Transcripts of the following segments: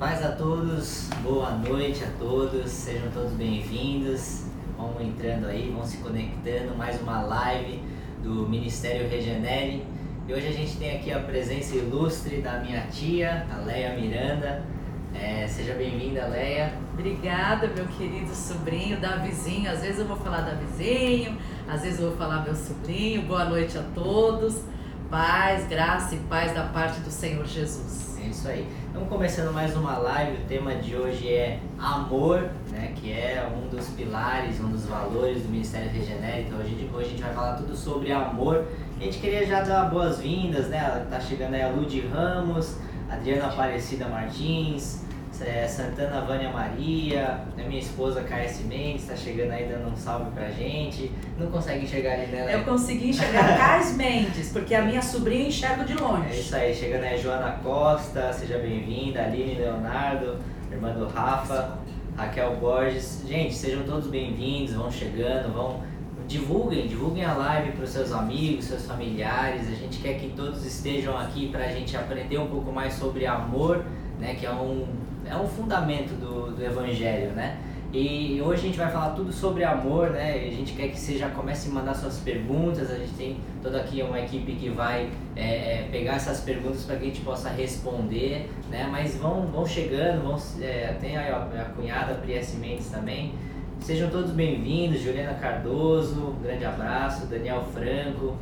Paz a todos, boa noite a todos, sejam todos bem-vindos. Vão entrando aí, vão se conectando, mais uma live do Ministério Regenere. E hoje a gente tem aqui a presença ilustre da minha tia, a Leia Miranda. Seja bem-vinda, Leia. Obrigada, meu querido sobrinho, Davizinho. Às vezes eu vou falar Davizinho, às vezes eu vou falar meu sobrinho. Boa noite a todos. Paz, graça e paz da parte do Senhor Jesus. É isso aí. Estamos começando mais uma live. O tema de hoje é amor, né? Que é um dos pilares, um dos valores do Ministério Regenere. Então hoje a gente vai falar tudo sobre amor. A gente queria já dar boas-vindas, né? Tá chegando aí a Ludi Ramos, Adriana Aparecida Martins, Santana Vânia Maria, a minha esposa KS Mendes está chegando aí dando um salve pra gente. Não consegue enxergar ali, né, Leia? Eu consegui enxergar KS Mendes, porque a minha sobrinha enxerga de longe. É isso aí, chegando aí a Joana Costa, seja bem-vinda, Aline Leonardo, irmã do Rafa, Raquel Borges. Gente, sejam todos bem-vindos, vão chegando, divulguem a live para os seus amigos, seus familiares. A gente quer que todos estejam aqui para a gente aprender um pouco mais sobre amor, né, que é um fundamento do Evangelho, né? E hoje a gente vai falar tudo sobre amor, né? E a gente quer que você já comece a mandar suas perguntas. A gente tem toda aqui uma equipe que vai pegar essas perguntas para que a gente possa responder, né? Mas vão chegando, tem aí a cunhada Pri S. Mendes também. Sejam todos bem-vindos, Juliana Cardoso, um grande abraço, Daniel Franco.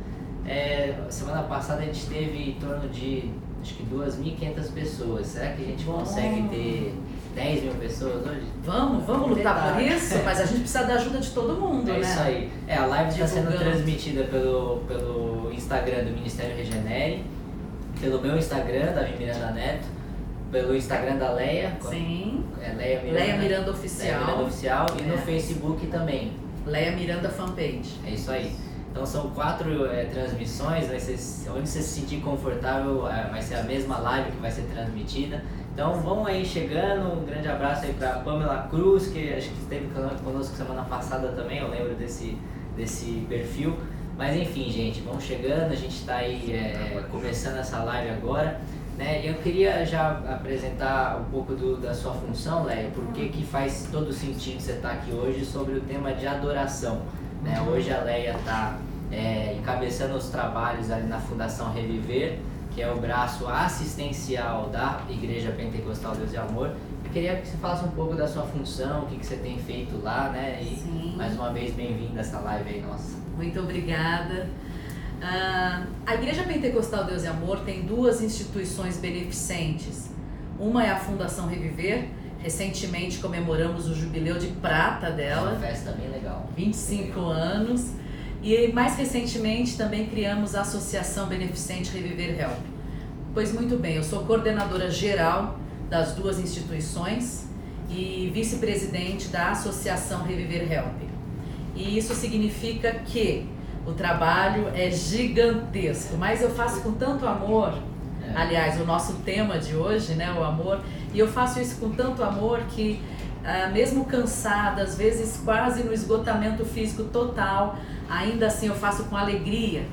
Semana passada a gente teve em torno de, acho que 2.500 pessoas. Será que a gente consegue ter 10 mil pessoas hoje? Vamos lutar por isso, mas a gente precisa da ajuda de todo mundo, né? É isso aí. A live está sendo transmitida pelo Instagram do Ministério Regenere, pelo meu Instagram, Davi Miranda Neto, pelo Instagram da Leia. Sim. Leia Miranda Oficial. Leia Miranda Oficial e no Facebook também. Leia Miranda Fanpage. É isso aí. Então são 4 transmissões, onde você se sentir confortável, vai ser a mesma live que vai ser transmitida. Então vão aí chegando, um grande abraço aí para Pamela Cruz, que acho que esteve conosco semana passada também, eu lembro desse perfil. Mas enfim, gente, vão chegando, a gente está aí começando essa live agora, né? E eu queria já apresentar um pouco da sua função, Leia, porque faz todo sentido você estar aqui hoje sobre o tema de adoração. Né? Hoje a Leia está encabeçando os trabalhos ali na Fundação Reviver, que é o braço assistencial da Igreja Pentecostal Deus e Amor. Eu queria que você falasse um pouco da sua função, o que você tem feito lá, né? E Sim. Mais uma vez, bem-vinda a essa live aí nossa. Muito obrigada. A Igreja Pentecostal Deus e Amor tem 2 instituições beneficentes. Uma é a Fundação Reviver. Recentemente comemoramos o jubileu de prata dela. É uma festa bem legal. 25 anos. E mais recentemente também criamos a Associação Beneficente Reviver Help. Pois muito bem, eu sou coordenadora geral das 2 instituições e vice-presidente da Associação Reviver Help. E isso significa que o trabalho é gigantesco, mas eu faço com tanto amor. Aliás, o nosso tema de hoje, né, o amor, e eu faço isso com tanto amor que, mesmo cansada, às vezes quase no esgotamento físico total, ainda assim eu faço com alegria,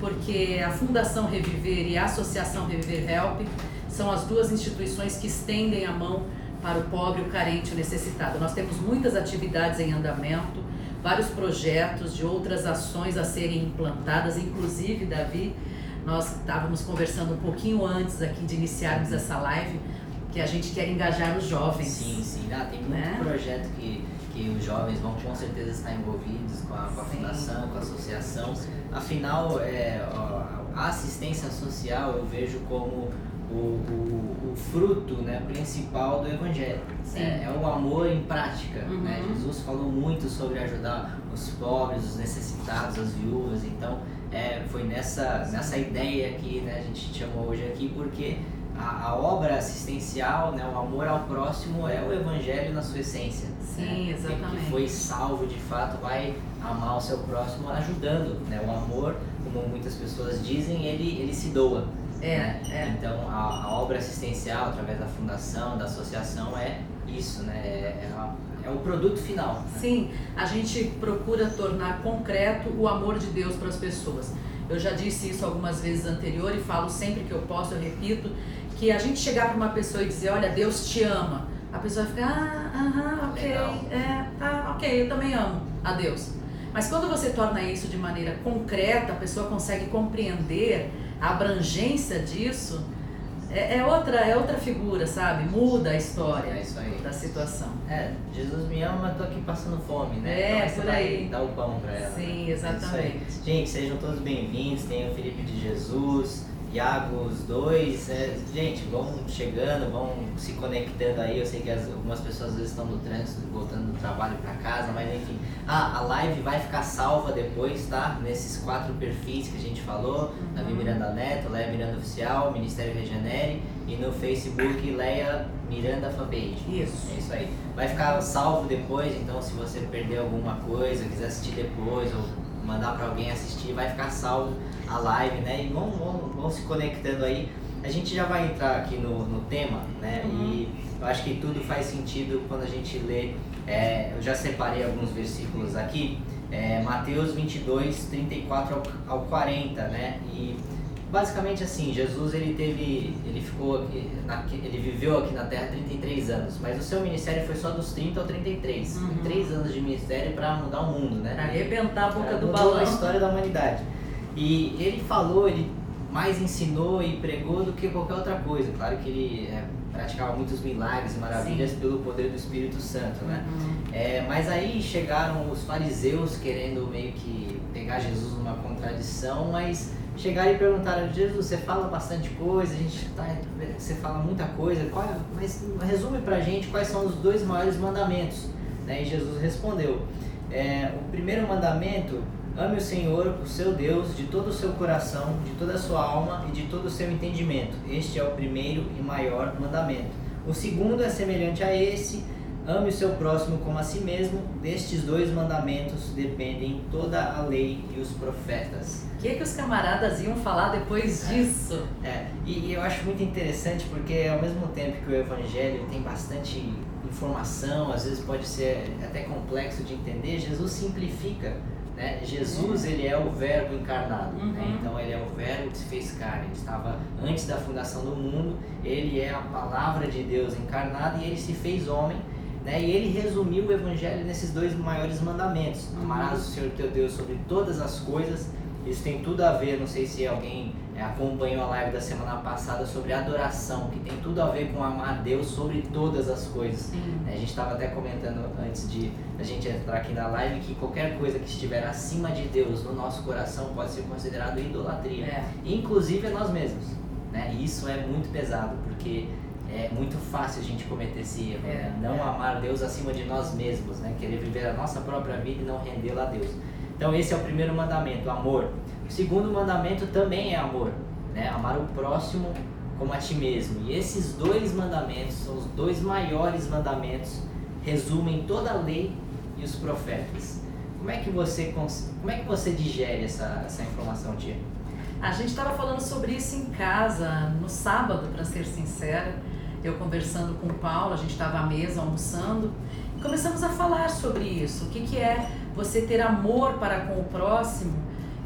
porque a Fundação Reviver e a Associação Reviver Help são as 2 instituições que estendem a mão para o pobre, o carente, o necessitado. Nós temos muitas atividades em andamento, vários projetos de outras ações a serem implantadas, inclusive, Davi, nós estávamos conversando um pouquinho antes aqui de iniciarmos essa live, que a gente quer engajar os jovens. Sim. Tem muito projeto que os jovens vão com certeza estar envolvidos com a fundação, com a associação. Afinal, a assistência social eu vejo como o fruto, né, principal do Evangelho. É o amor em prática. Né? Jesus falou muito sobre ajudar os pobres, os necessitados, as viúvas. Então, foi nessa ideia que, né, a gente te chamou hoje aqui, porque a obra assistencial, né, o amor ao próximo é o Evangelho na sua essência. Sim, né? exatamente. Que foi salvo de fato vai amar o seu próximo ajudando. Né? O amor, como muitas pessoas dizem, ele se doa. Então a obra assistencial através da fundação, da associação é isso, né? É o produto final. Né? Sim, a gente procura tornar concreto o amor de Deus para as pessoas. Eu já disse isso algumas vezes anterior e falo sempre que eu posso, eu repito, que a gente chegar para uma pessoa e dizer, olha, Deus te ama, a pessoa vai ficar, ok, ok, eu também amo a Deus. Mas quando você torna isso de maneira concreta, a pessoa consegue compreender a abrangência disso, é outra figura, sabe? Muda a história da situação. Jesus me ama, mas tô aqui passando fome, né? Então, por aí. Vai dar o pão para ela. Sim, exatamente. Gente, sejam todos bem-vindos. Tem o Felipe de Jesus, Iago, os dois. Gente, vão chegando, vão se conectando aí. Eu sei que algumas pessoas às vezes estão no trânsito, voltando do trabalho para casa, mas enfim. A live vai ficar salva depois, tá? Nesses 4 perfis que a gente falou. Davi Miranda Neto, Leia Miranda Oficial, Ministério Regenere, e no Facebook, Leia Miranda Fanpage. Isso. É isso aí. Vai ficar salvo depois, então se você perder alguma coisa, quiser assistir depois, ou mandar para alguém assistir, vai ficar salvo a live, né? E vão se conectando aí. A gente já vai entrar aqui no tema, né? E eu acho que tudo faz sentido quando a gente lê. Eu já separei alguns versículos aqui. Mateus 22, 34 ao 40, né? E basicamente assim, Jesus ele viveu aqui na Terra 33 anos, mas o seu ministério foi só dos 30 ao 33. 3 anos de ministério para mudar o mundo, né? Pra arrebentar a boca do balão. balão. A história da humanidade. E ele falou, ele mais ensinou e pregou do que qualquer outra coisa. Claro que ele praticava muitos milagres e maravilhas pelo poder do Espírito Santo, né? Mas aí chegaram os fariseus querendo meio que pegar Jesus numa contradição, mas chegaram e perguntaram: Jesus, você fala bastante coisa, você fala muita coisa, mas resume pra gente quais são os 2 maiores mandamentos, né? E Jesus respondeu: o primeiro mandamento: ame o Senhor, o seu Deus, de todo o seu coração, de toda a sua alma e de todo o seu entendimento. Este é o primeiro e maior mandamento. O segundo é semelhante a esse: ame o seu próximo como a si mesmo. Destes 2 mandamentos dependem toda a lei e os profetas. O que os camaradas iam falar depois disso? E eu acho muito interessante porque ao mesmo tempo que o Evangelho tem bastante informação, às vezes pode ser até complexo de entender, Jesus simplifica, né? Jesus ele é o verbo encarnado, né? Então ele é o verbo que se fez carne, ele estava antes da fundação do mundo, ele é a palavra de Deus encarnada e ele se fez homem, né? E ele resumiu o Evangelho nesses 2 maiores mandamentos: amarás o Senhor teu Deus sobre todas as coisas. Isso tem tudo a ver, não sei se alguém acompanhou a live da semana passada sobre adoração, que tem tudo a ver com amar Deus sobre todas as coisas. A gente estava até comentando antes de a gente entrar aqui na live que qualquer coisa que estiver acima de Deus no nosso coração pode ser considerado idolatria, inclusive nós mesmos, né? E isso é muito pesado, porque é muito fácil a gente cometer esse erro, né? Não amar Deus acima de nós mesmos, né? Querer viver a nossa própria vida e não rendê-la a Deus. Então esse é o primeiro mandamento, amor. O segundo mandamento também é amor, né? Amar o próximo como a ti mesmo. E esses 2 mandamentos são os 2 maiores mandamentos, resumem toda a lei e os profetas. Como é que você digere essa informação, tia? A gente estava falando sobre isso em casa no sábado, para ser sincera. Eu conversando com o Paulo, a gente estava à mesa almoçando e começamos a falar sobre isso. O que é você ter amor para com o próximo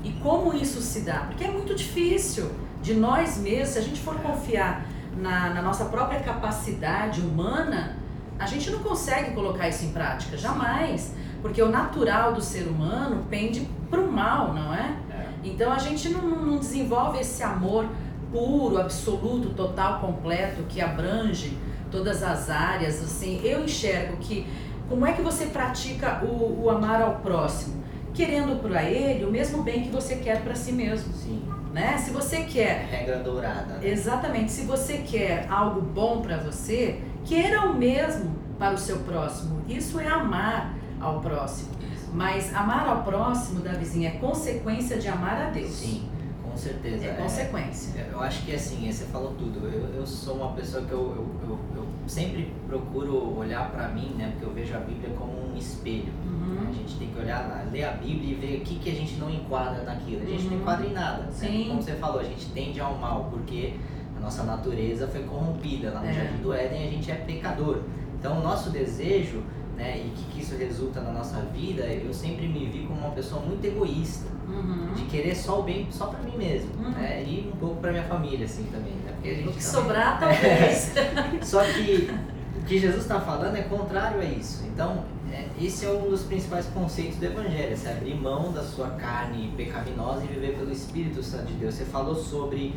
e como isso se dá? Porque é muito difícil de nós mesmos, se a gente for confiar na nossa própria capacidade humana, a gente não consegue colocar isso em prática, jamais. Porque o natural do ser humano pende para o mal, não é? Então a gente não desenvolve esse amor puro, absoluto, total, completo, que abrange todas as áreas. Assim, eu enxergo que como é que você pratica o amar ao próximo? Querendo para ele o mesmo bem que você quer para si mesmo. Sim. Né? Se você quer... Regra dourada. Né? Exatamente. Se você quer algo bom para você, queira o mesmo para o seu próximo. Isso é amar ao próximo. Mas amar ao próximo, da vizinha, é consequência de amar a Deus. Sim, com certeza. É consequência. Eu acho que assim, você falou tudo. Eu sou uma pessoa que eu sempre procuro olhar para mim, né? Porque eu vejo a Bíblia como um espelho. A gente tem que olhar lá, ler a Bíblia e ver o que a gente não enquadra naquilo. A gente não enquadra em nada. Né? Como você falou, a gente tende ao mal, porque a nossa natureza foi corrompida. Lá no Jardim do Éden a gente é pecador. Então o nosso desejo né, e que isso resulta na nossa vida, eu sempre me vi como uma pessoa muito egoísta, de querer só o bem só para mim mesmo, né, e um pouco para minha família assim também, né, porque a gente O que também... sobrar talvez. Só que o que Jesus está falando é contrário a isso. Então, esse é um dos principais conceitos do Evangelho, é abrir mão da sua carne pecaminosa e viver pelo Espírito Santo de Deus. Você falou sobre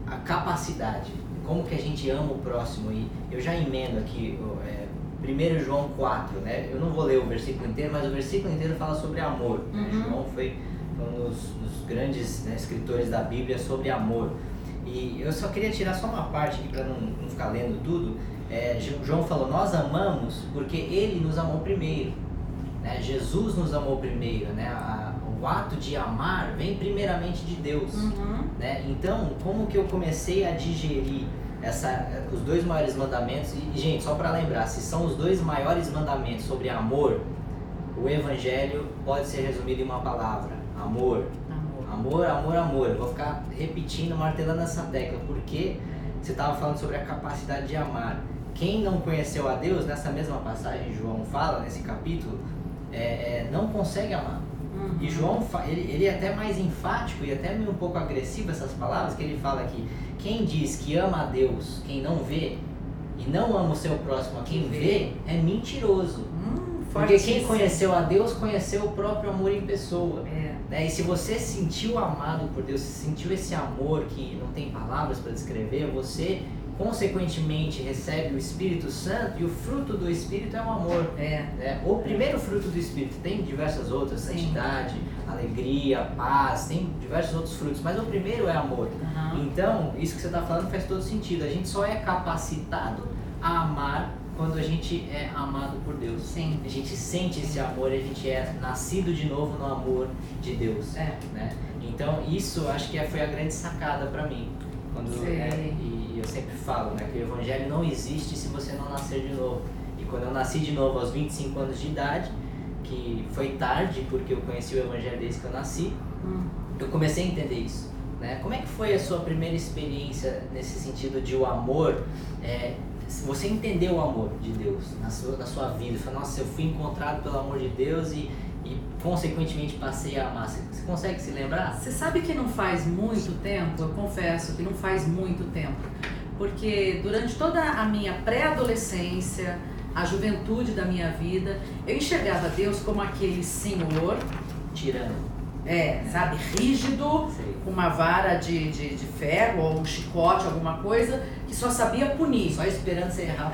a capacidade, como que a gente ama o próximo, e eu já emendo aqui 1 João 4, né? Eu não vou ler o versículo inteiro, mas o versículo inteiro fala sobre amor. João foi um dos grandes, né, escritores da Bíblia sobre amor. E eu só queria tirar só uma parte aqui para não ficar lendo tudo. João falou, nós amamos porque ele nos amou primeiro, né? Jesus nos amou primeiro, né? O ato de amar vem primeiramente de Deus, né? Então, como que eu comecei a digerir os 2 maiores mandamentos? E gente, só para lembrar, se são os 2 maiores mandamentos sobre amor, o Evangelho pode ser resumido em uma palavra: amor. Amor, amor, amor. Eu vou ficar repetindo, martelando essa tecla, porque você estava falando sobre a capacidade de amar. Quem não conheceu a Deus, nessa mesma passagem João fala, nesse capítulo, não consegue amar. E João, ele é até mais enfático e até meio um pouco agressivo essas palavras, que ele fala que quem diz que ama a Deus, quem não vê, e não ama o seu próximo a quem vê, é mentiroso. Porque quem conheceu a Deus, conheceu o próprio amor em pessoa. Né? E se você sentiu amado por Deus, se sentiu esse amor que não tem palavras para descrever, você consequentemente recebe o Espírito Santo, e o fruto do Espírito é o amor. Né? O primeiro fruto do Espírito, tem diversas outras, santidade, alegria, paz, tem diversos outros frutos, mas o primeiro é amor. Então, isso que você está falando faz todo sentido. A gente só é capacitado a amar quando a gente é amado por Deus. Sim. A gente sente esse amor, a gente é nascido de novo no amor de Deus. Né? Então, isso acho que foi a grande sacada para mim. E eu sempre falo, né, que o Evangelho não existe se você não nascer de novo. E quando eu nasci de novo aos 25 anos de idade, que foi tarde, porque eu conheci o Evangelho desde que eu nasci, eu comecei a entender isso. Né? Como é que foi a sua primeira experiência nesse sentido de o amor? Você entendeu o amor de Deus na sua vida? Você falou, nossa, eu fui encontrado pelo amor de Deus e consequentemente passei a amar. Você consegue se lembrar? Você sabe que não faz muito tempo, eu confesso que não faz muito tempo, porque durante toda a minha pré-adolescência, a juventude da minha vida, eu enxergava Deus como aquele senhor tirano. Sabe, rígido, com uma vara de ferro ou um chicote, alguma coisa, que só sabia punir. Só esperando você errar.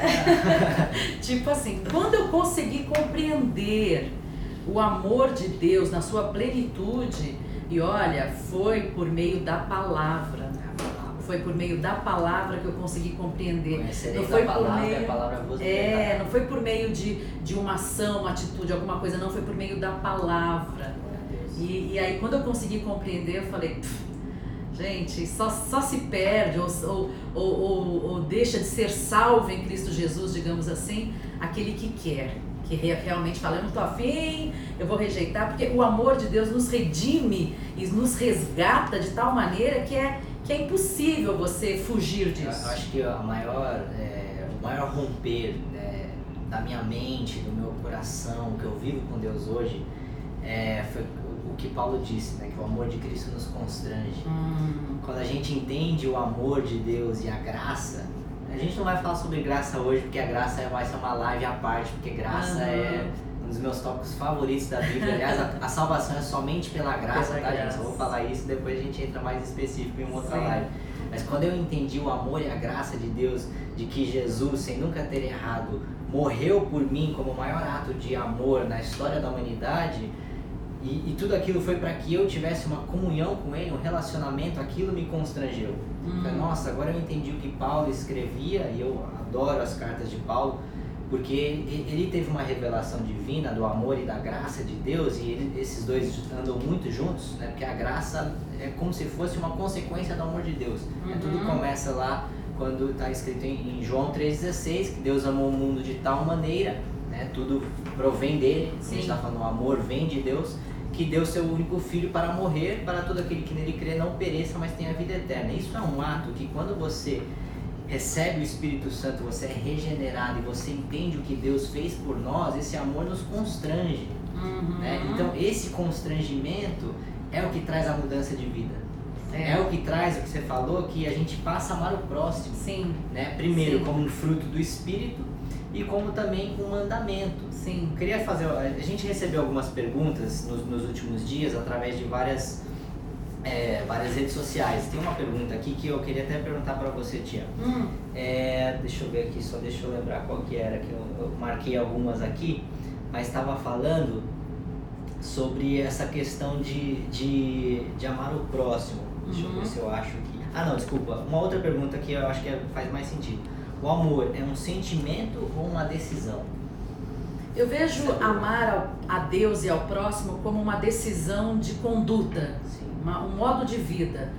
Tipo assim, quando eu consegui compreender o amor de Deus na sua plenitude, e olha, foi por meio da palavra. Foi por meio da palavra que eu consegui compreender. Não foi por meio, a palavra vos não foi por meio de uma ação, uma atitude, alguma coisa, não, foi por meio da palavra. E aí quando eu consegui compreender, eu falei, gente, só se perde ou deixa de ser salvo em Cristo Jesus, digamos assim, aquele que quer, que realmente fala, eu não estou afim, eu vou rejeitar, porque o amor de Deus nos redime e nos resgata de tal maneira que é impossível você fugir disso. Eu acho que o maior romper, né, da minha mente, do meu coração, que eu vivo com Deus hoje, foi o que Paulo disse, né, que o amor de Cristo nos constrange. Quando a gente entende o amor de Deus e a graça, a gente não vai falar sobre graça hoje, porque a graça vai ser uma live à parte, porque graça é um dos meus tópicos favoritos da Bíblia. Aliás, a salvação é somente pela graça, tá, gente? Só vou falar isso, depois a gente entra mais específico em uma outra live. Mas quando eu entendi o amor e a graça de Deus, de que Jesus, sem nunca ter errado, morreu por mim como o maior ato de amor na história da humanidade, e tudo aquilo foi para que eu tivesse uma comunhão com Ele, um relacionamento, aquilo me constrangeu. Falei, nossa, agora eu entendi o que Paulo escrevia, e eu adoro as cartas de Paulo, porque ele teve uma revelação divina do amor e da graça de Deus, e esses dois andam muito juntos, né? Porque a graça é como se fosse uma consequência do amor de Deus. Tudo começa lá quando está escrito em João 3,16, que Deus amou o mundo de tal maneira, né? Tudo provém dele, a gente está falando, o amor vem de Deus, que deu seu único filho para morrer, para todo aquele que nele crê não pereça, mas tenha vida eterna. Isso é um ato que quando você recebe o Espírito Santo, você é regenerado e você entende o que Deus fez por nós, esse amor nos constrange. Né? Então esse constrangimento é o que traz a mudança de vida. É o que traz o que você falou, que a gente passa a amar o próximo. Sim. Né? Primeiro, Sim. como um fruto do Espírito e como também com um mandamento. Sim. Eu queria fazer, a gente recebeu algumas perguntas nos últimos dias através de várias redes sociais. Tem uma pergunta aqui que eu queria até perguntar para você, tia. Deixa eu ver aqui, só deixa eu lembrar qual que era, que eu marquei algumas aqui, mas estava falando sobre essa questão de amar o próximo. Deixa eu ver se eu acho aqui. Ah, não, desculpa. Uma outra pergunta que eu acho que faz mais sentido. O amor é um sentimento ou uma decisão? Eu vejo amar a Deus e ao próximo como uma decisão de conduta, um modo de vida.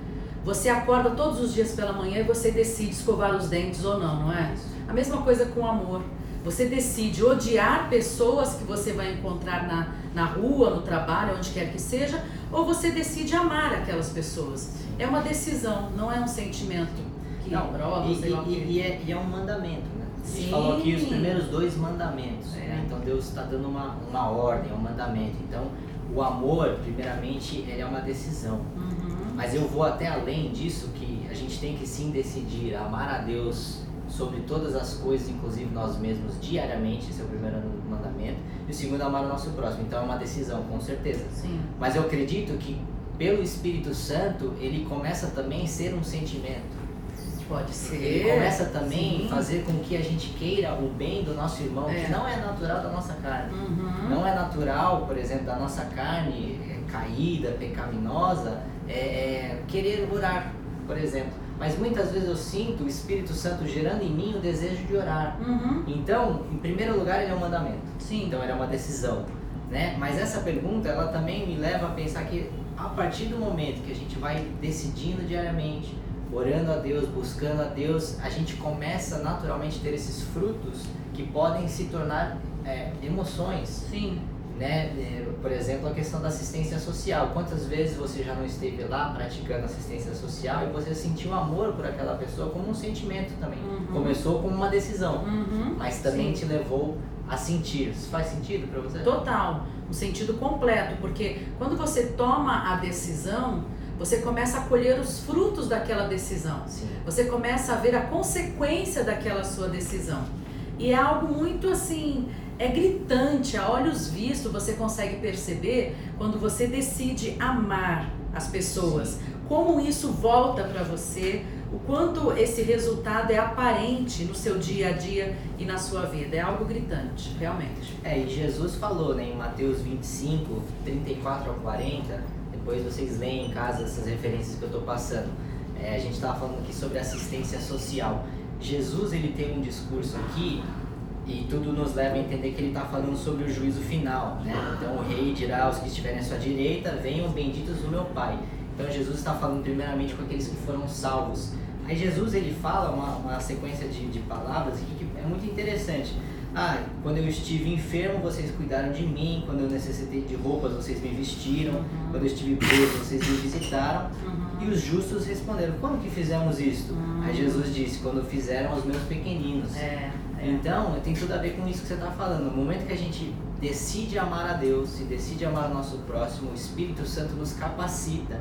Você acorda todos os dias pela manhã e você decide escovar os dentes ou não, não é? A mesma coisa com o amor. Você decide odiar pessoas que você vai encontrar na rua, no trabalho, onde quer que seja, ou você decide amar aquelas pessoas. É uma decisão, não é um sentimento que brota, sei lá o quê. E é um mandamento, né? A gente Sim. falou aqui os primeiros 2 mandamentos. É. Então Deus está dando uma ordem, um mandamento. Então o amor, primeiramente, ele é uma decisão. Mas eu vou até além disso, que a gente tem que sim decidir amar a Deus sobre todas as coisas, inclusive nós mesmos, diariamente. Esse é o primeiro mandamento. E o segundo, amar o nosso próximo. Então é uma decisão, com certeza. Sim. Mas eu acredito que pelo Espírito Santo, ele começa também a ser um sentimento. Pode ser. Ele começa também Sim. a fazer com que a gente queira o bem do nosso irmão, que não é natural da nossa carne. Não é natural, por exemplo, da nossa carne caída, pecaminosa, querer orar, por exemplo. Mas muitas vezes eu sinto o Espírito Santo gerando em mim o desejo de orar. Então, em primeiro lugar, ele é um mandamento. Sim. Então, ele é uma decisão. Né? Mas essa pergunta, ela também me leva a pensar que a partir do momento que a gente vai decidindo diariamente, orando a Deus, buscando a Deus, a gente começa naturalmente a ter esses frutos que podem se tornar emoções. Sim. Né? Por exemplo, a questão da assistência social. Quantas vezes você já não esteve lá praticando assistência social e você sentiu amor por aquela pessoa como um sentimento também? Começou como uma decisão, mas também te levou a sentir. Isso faz sentido para você? Total, um sentido completo, porque quando você toma a decisão, você começa a colher os frutos daquela decisão. Sim. Você começa a ver a consequência daquela sua decisão. E é algo muito assim, é gritante, a olhos vistos você consegue perceber quando você decide amar as pessoas. Sim. Como isso volta para você, o quanto esse resultado é aparente no seu dia a dia e na sua vida. É algo gritante, realmente. E Jesus falou, né, em Mateus 25, 34 ao 40, depois vocês leem em casa essas referências que eu estou passando. A gente estava falando aqui sobre assistência social. Jesus, ele tem um discurso aqui e tudo nos leva a entender que ele está falando sobre o juízo final, né? Então o rei dirá aos que estiverem à sua direita, venham benditos do meu Pai. Então Jesus está falando primeiramente com aqueles que foram salvos. Aí Jesus, ele fala uma sequência de palavras que é muito interessante. Quando eu estive enfermo, vocês cuidaram de mim. Quando eu necessitei de roupas, vocês me vestiram. Quando eu estive preso, vocês me visitaram. E os justos responderam, como que fizemos isto? Aí Jesus disse, quando fizeram aos meus pequeninos. Então, tem tudo a ver com isso que você está falando. No momento que a gente decide amar a Deus e decide amar o nosso próximo, o Espírito Santo nos capacita.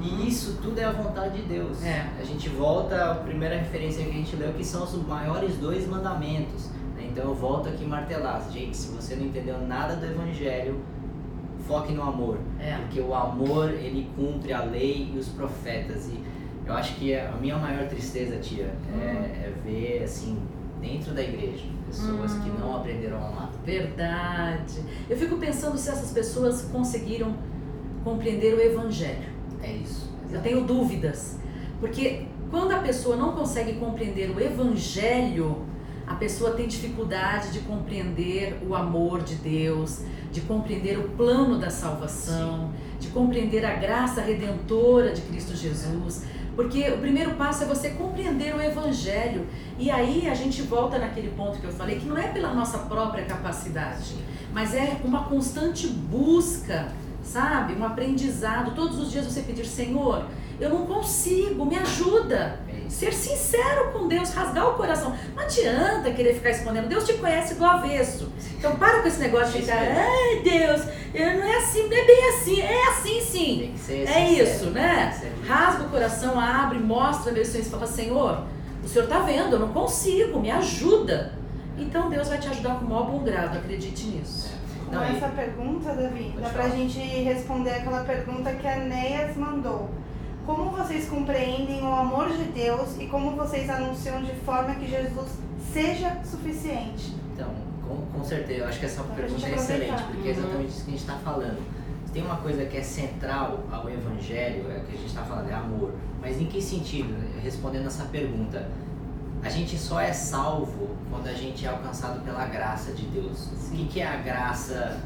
E isso tudo é a vontade de Deus. A gente volta à primeira referência que a gente leu, que são os maiores 2 mandamentos. Então eu volto aqui a martelar. Gente, se você não entendeu nada do Evangelho, foque no amor. Porque o amor, ele cumpre a lei e os profetas. E eu acho que a minha maior tristeza, tia, é ver, assim, dentro da igreja, pessoas que não aprenderam a amar. Verdade. Eu fico pensando se essas pessoas conseguiram compreender o Evangelho. É isso. Eu tenho dúvidas. Porque quando a pessoa não consegue compreender o Evangelho, a pessoa tem dificuldade de compreender o amor de Deus, de compreender o plano da salvação, de compreender a graça redentora de Cristo Jesus. Porque o primeiro passo é você compreender o Evangelho. E aí a gente volta naquele ponto que eu falei, que não é pela nossa própria capacidade, mas é uma constante busca, sabe? Um aprendizado. Todos os dias você pedir, Senhor, eu não consigo, me ajuda. Ser sincero com Deus, rasgar o coração. Não adianta querer ficar escondendo. Deus te conhece do avesso. Então para com esse negócio de ficar, ai Deus, não é assim, não é bem assim. É assim sim. Tem que ser é sincero, isso, né? Rasga o coração, abre, mostra meus sonhos e fala, Senhor, o Senhor tá vendo, eu não consigo, me ajuda. Então Deus vai te ajudar com o maior bom grado, acredite nisso. Com essa pergunta, Davi, dá pra gente responder aquela pergunta que a Neias mandou. Como vocês compreendem o amor de Deus e como vocês anunciam de forma que Jesus seja suficiente? Então, com certeza, eu acho que essa pergunta é excelente, porque é exatamente isso que a gente está falando. Tem uma coisa que é central ao Evangelho, é o que a gente está falando, é amor. Mas em que sentido? Respondendo essa pergunta, a gente só é salvo quando a gente é alcançado pela graça de Deus. Sim. O que é a graça?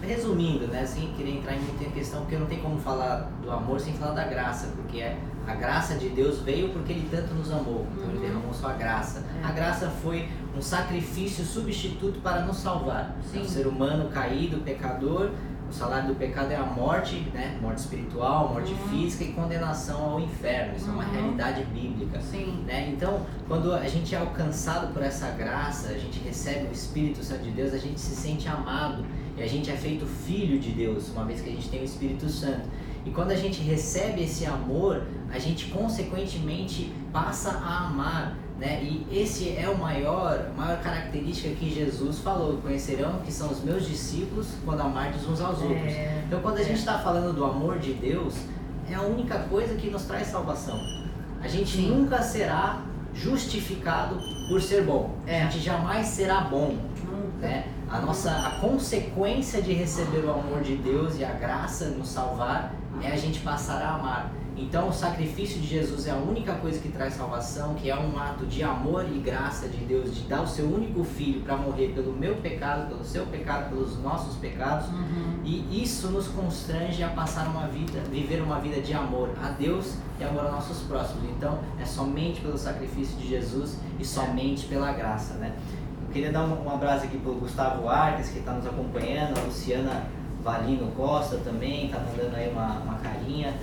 Resumindo, né, sem querer entrar em muita questão, porque não tem como falar do amor sem falar da graça, porque a graça de Deus veio porque Ele tanto nos amou, então Ele derramou sua graça. A graça foi um sacrifício substituto para nos salvar. O ser humano caído, pecador, o salário do pecado é a morte, né? Morte espiritual, morte física e condenação ao inferno. Isso é uma realidade bíblica. Né? Então, quando a gente é alcançado por essa graça, a gente recebe o Espírito Santo de Deus, a gente se sente amado e a gente é feito filho de Deus, uma vez que a gente tem o Espírito Santo. E quando a gente recebe esse amor, a gente consequentemente passa a amar. Né? E esse é a maior característica que Jesus falou: conhecerão que são os meus discípulos quando amardes uns aos outros. Então quando a gente está falando do amor de Deus, é a única coisa que nos traz salvação. A gente nunca será justificado por ser bom. A gente jamais será bom. Né? A consequência de receber o amor de Deus e a graça nos salvar é a gente passar a amar. Então o sacrifício de Jesus é a única coisa que traz salvação, que é um ato de amor e graça de Deus, de dar o seu único filho para morrer pelo meu pecado, pelo seu pecado, pelos nossos pecados. E isso nos constrange a passar viver uma vida de amor a Deus e amor aos nossos próximos. Então é somente pelo sacrifício de Jesus e somente pela graça, né? Eu queria dar um abraço aqui para o Gustavo Arques, que está nos acompanhando, a Luciana Valino Costa também está mandando aí uma carinha.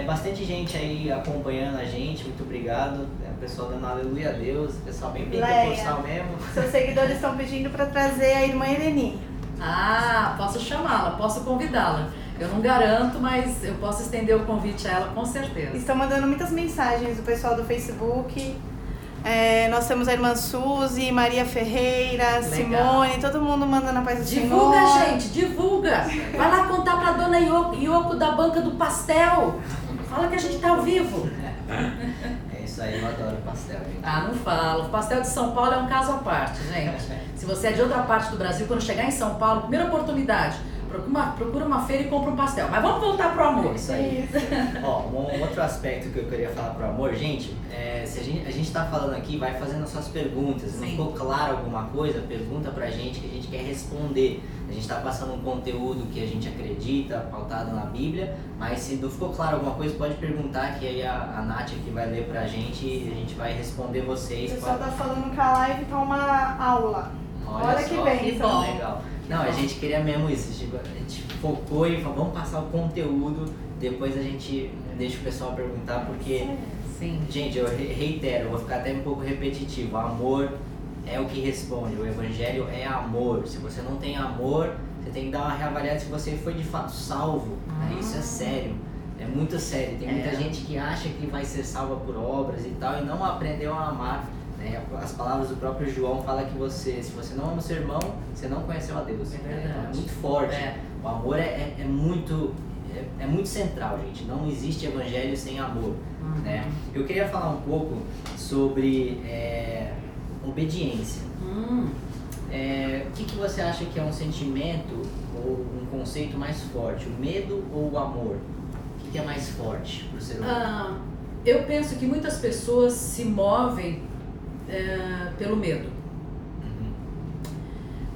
Bastante gente aí acompanhando a gente, muito obrigado. O pessoal dando aleluia a Deus, o pessoal bem pentecostal mesmo. Seus seguidores estão pedindo para trazer a irmã Eleni. Posso chamá-la, posso convidá-la. Eu não garanto, mas eu posso estender o convite a ela com certeza. Estão mandando muitas mensagens do pessoal do Facebook. Nós temos a irmã Suzy, Maria Ferreira, Simone, todo mundo mandando a paz do Senhor. Divulga, gente, divulga. Vai lá contar pra dona Yoko da banca do pastel. Fala que a gente tá ao vivo. É isso aí, eu adoro pastel, gente. Não falo. O pastel de São Paulo é um caso à parte, gente. Se você é de outra parte do Brasil, quando chegar em São Paulo, primeira oportunidade, procura uma feira e compra um pastel. Mas vamos voltar pro amor. Isso aí. Um outro aspecto que eu queria falar pro amor, gente, se a gente tá falando aqui, vai fazendo as suas perguntas. Se não ficou claro alguma coisa, pergunta pra gente que a gente quer responder. A gente tá passando um conteúdo que a gente acredita, pautado na Bíblia, mas se não ficou claro alguma coisa, pode perguntar, que aí a Nath aqui vai ler pra gente e a gente vai responder vocês. O pessoal tá falando que a live tá uma aula. Olha que bem, que bom. Legal. Não, a gente queria mesmo isso, a gente focou e falou, vamos passar o conteúdo, depois a gente deixa o pessoal perguntar, porque, gente, eu reitero, eu vou ficar até um pouco repetitivo, amor é o que responde, o Evangelho é amor. Se você não tem amor, você tem que dar uma reavaliada se você foi de fato salvo, né? Isso é sério, é muito sério, tem muita gente que acha que vai ser salva por obras e tal, e não aprendeu a amar. As palavras do próprio João falam que se você não ama o seu irmão, você não conheceu a Deus. É verdade. Então é muito forte. O amor é muito central, gente. Não existe evangelho sem amor. Né? Eu queria falar um pouco sobre obediência. O que você acha que é um sentimento ou um conceito mais forte? O medo ou o amor? O que é mais forte para o ser humano? Eu penso que muitas pessoas se movem pelo medo.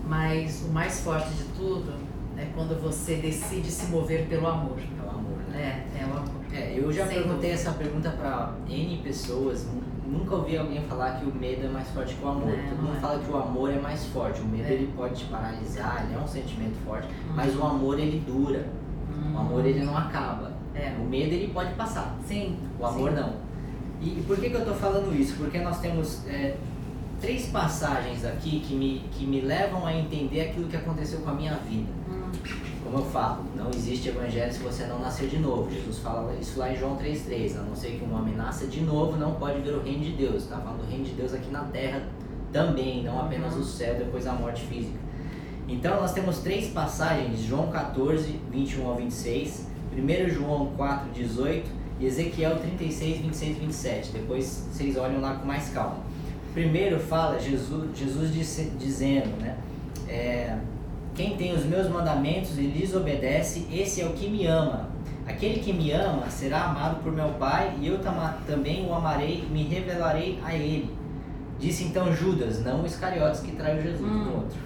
Mas o mais forte de tudo é quando você decide se mover pelo amor. É o amor, né? É o amor. Eu já perguntei essa pergunta para N pessoas, nunca ouvi alguém falar que o medo é mais forte que o amor. Todo mundo fala que o amor é mais forte. O medo ele pode te paralisar, ele é um sentimento forte, mas o amor ele dura. O amor ele não acaba. O medo ele pode passar. Sim. O amor não. E por que eu estou falando isso? Porque nós temos 3 passagens aqui que me levam a entender aquilo que aconteceu com a minha vida. Como eu falo, não existe evangelho se você não nascer de novo. Jesus fala isso lá em João 3,3. A não ser que um homem nasça de novo, não pode ver o reino de Deus. Está falando do reino de Deus aqui na terra também, não apenas o céu depois da morte física. Então nós temos 3 passagens, João 14, 21 ao 26, 1 João 4, 18 e Ezequiel 36, 26 e 27. Depois vocês olham lá com mais calma. Primeiro fala Jesus dizendo, né? Quem tem os meus mandamentos e lhes obedece, esse é o que me ama. Aquele que me ama será amado por meu Pai, e eu também o amarei e me revelarei a ele. Disse então Judas, não o Iscariotes que traiu Jesus no outro.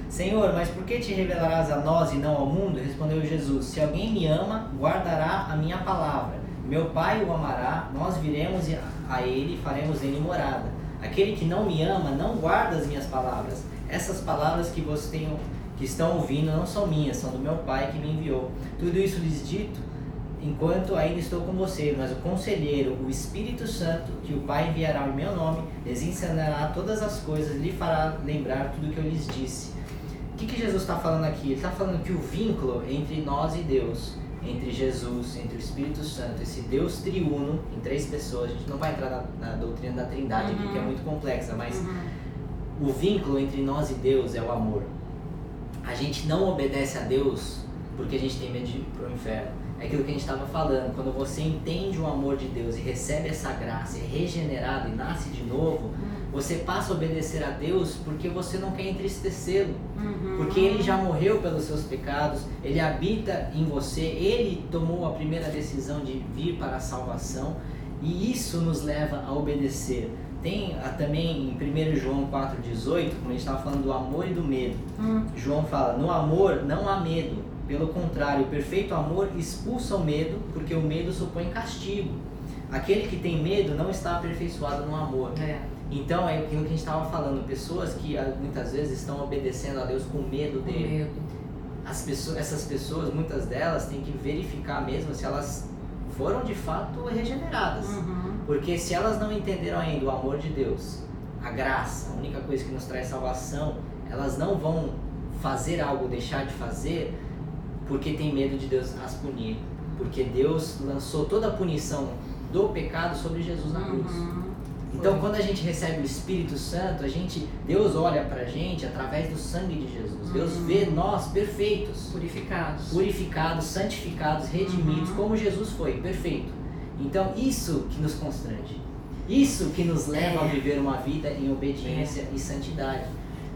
Senhor, mas por que te revelarás a nós e não ao mundo? Respondeu Jesus, se alguém me ama, guardará a minha palavra. Meu Pai o amará, nós viremos a ele e faremos nele morada. Aquele que não me ama, não guarda as minhas palavras. Essas palavras que estão ouvindo não são minhas, são do meu Pai que me enviou. Tudo isso lhes dito, enquanto ainda estou com você, mas o Conselheiro, o Espírito Santo, que o Pai enviará em meu nome, lhes ensinará todas as coisas, lhe fará lembrar tudo o que eu lhes disse. O que Jesus está falando aqui? Ele está falando que o vínculo entre nós e Deus, entre Jesus, entre o Espírito Santo, esse Deus triuno, em 3 pessoas, a gente não vai entrar na doutrina da Trindade aqui, que é muito complexa, mas o vínculo entre nós e Deus é o amor. A gente não obedece a Deus porque a gente tem medo de ir para o inferno. É aquilo que a gente estava falando, quando você entende o amor de Deus e recebe essa graça, é regenerado e nasce de novo, você passa a obedecer a Deus porque você não quer entristecê-lo, porque Ele já morreu pelos seus pecados, Ele habita em você, Ele tomou a primeira decisão de vir para a salvação, e isso nos leva a obedecer. Tem também em 1 João 4,18, como a gente estava falando do amor e do medo. João fala, no amor não há medo, pelo contrário, o perfeito amor expulsa o medo, porque o medo supõe castigo. Aquele que tem medo não está aperfeiçoado no amor. Então é aquilo que a gente estava falando, pessoas que muitas vezes estão obedecendo a Deus com medo dele. Essas pessoas, muitas delas, têm que verificar mesmo se elas foram de fato regeneradas. Porque se elas não entenderam ainda o amor de Deus, a graça, a única coisa que nos traz salvação, elas não vão fazer algo, deixar de fazer, porque tem medo de Deus as punir. Porque Deus lançou toda a punição do pecado sobre Jesus na cruz. Então, quando a gente recebe o Espírito Santo, Deus olha pra gente através do sangue de Jesus. Deus vê nós perfeitos, purificados, santificados, redimidos, como Jesus foi, perfeito. Então, isso que nos constrange, isso que nos leva a viver uma vida em obediência e santidade.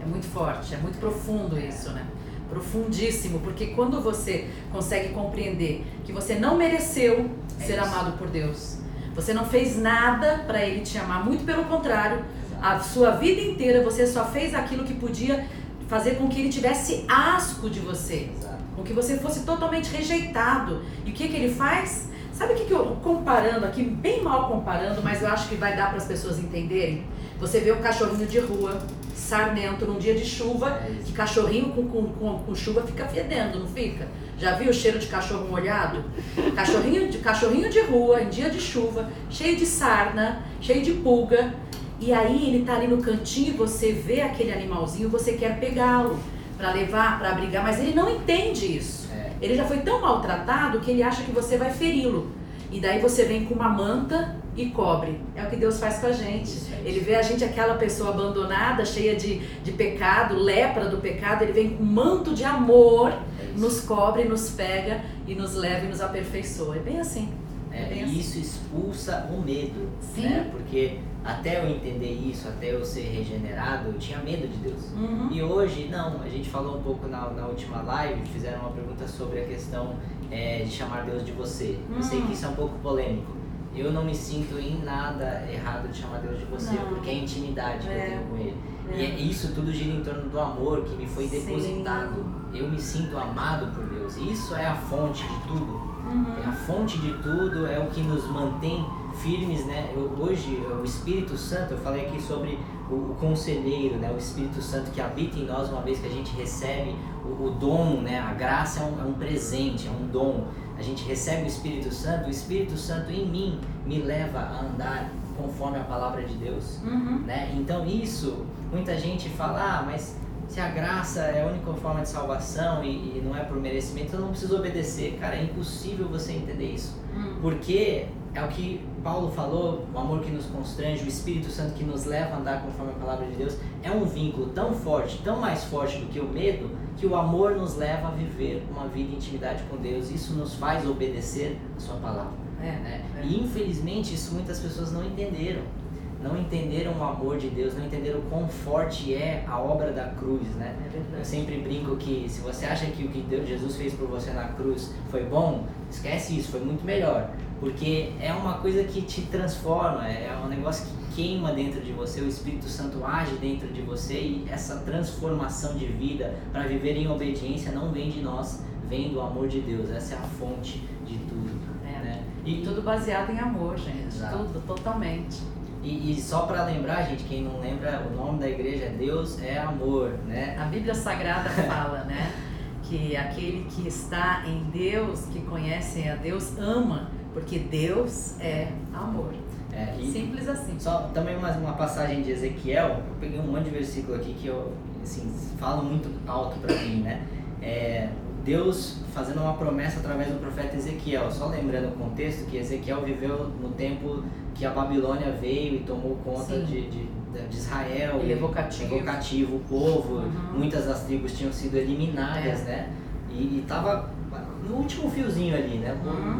É muito forte, é muito profundo isso, né? Profundíssimo, porque quando você consegue compreender que você não mereceu ser amado por Deus, você não fez nada para Ele te amar, muito pelo contrário, a sua vida inteira você só fez aquilo que podia fazer com que Ele tivesse asco de você, com que você fosse totalmente rejeitado. E o que Ele faz? Sabe o que eu, comparando aqui, bem mal comparando, mas eu acho que vai dar para as pessoas entenderem? Você vê um cachorrinho de rua, sarnento, num dia de chuva, que cachorrinho com chuva fica fedendo, não fica? Já viu o cheiro de cachorro molhado? Cachorrinho de rua, em dia de chuva, cheio de sarna, cheio de pulga, e aí ele tá ali no cantinho, você vê aquele animalzinho, você quer pegá-lo para levar, para abrigar, mas ele não entende isso. Ele já foi tão maltratado que ele acha que você vai feri-lo. E daí você vem com uma manta e cobre. É o que Deus faz com a gente. Ele vê a gente, aquela pessoa abandonada, cheia de pecado, lepra do pecado, ele vem com um manto de amor, nos cobre, nos pega e nos leva e nos aperfeiçoa. É bem assim. E isso expulsa o medo, né? Porque até eu entender isso, até eu ser regenerado, eu tinha medo de Deus. E hoje, não. A gente falou um pouco na última live, fizeram uma pergunta sobre a questão de chamar Deus de você. Eu sei que isso é um pouco polêmico. Eu não me sinto em nada errado de chamar Deus de você, porque é a intimidade que eu tenho com Ele. E isso tudo gira em torno do amor que me foi depositado. Eu me sinto amado por Deus. Isso é a fonte de tudo. A fonte de tudo é o que nos mantém firmes, né? Hoje, o Espírito Santo, eu falei aqui sobre o Conselheiro, né? O Espírito Santo que habita em nós, uma vez que a gente recebe o dom, né? A graça é um presente, é um dom. a gente recebe o Espírito Santo em mim me leva a andar conforme a palavra de Deus, né? Então isso, muita gente fala, mas se a graça é a única forma de salvação e não é por merecimento, eu não preciso obedecer. Cara, é impossível você entender isso, porque é o que Paulo falou, o amor que nos constrange, o Espírito Santo que nos leva a andar conforme a palavra de Deus, é um vínculo tão forte, tão mais forte do que o medo, que o amor nos leva a viver uma vida em intimidade com Deus. Isso nos faz obedecer a sua palavra. E infelizmente isso muitas pessoas não entenderam. Não entenderam o amor de Deus, não entenderam o quão forte é a obra da cruz, né? Eu sempre brinco que se você acha que o que Jesus fez por você na cruz foi bom, esquece isso, foi muito melhor. Porque é uma coisa que te transforma, é um negócio que queima dentro de você, o Espírito Santo age dentro de você, e essa transformação de vida para viver em obediência não vem de nós, vem do amor de Deus. Essa é a fonte de tudo. Né? E tudo baseado em amor, gente. Exato. Tudo, totalmente. E só para lembrar, gente, quem não lembra, o nome da igreja é Deus é Amor, né? A Bíblia Sagrada fala, né, que aquele que está em Deus, que conhece a Deus, ama, porque Deus é amor. Simples assim. Só também uma passagem de Ezequiel, eu peguei um monte de versículo aqui que eu, assim, falo muito alto para mim, né? Deus fazendo uma promessa através do profeta Ezequiel. Só lembrando o contexto, que Ezequiel viveu no tempo que a Babilônia veio e tomou conta de Israel, e levou cativo o povo, muitas das tribos tinham sido eliminadas, né? E estava no último fiozinho ali, né?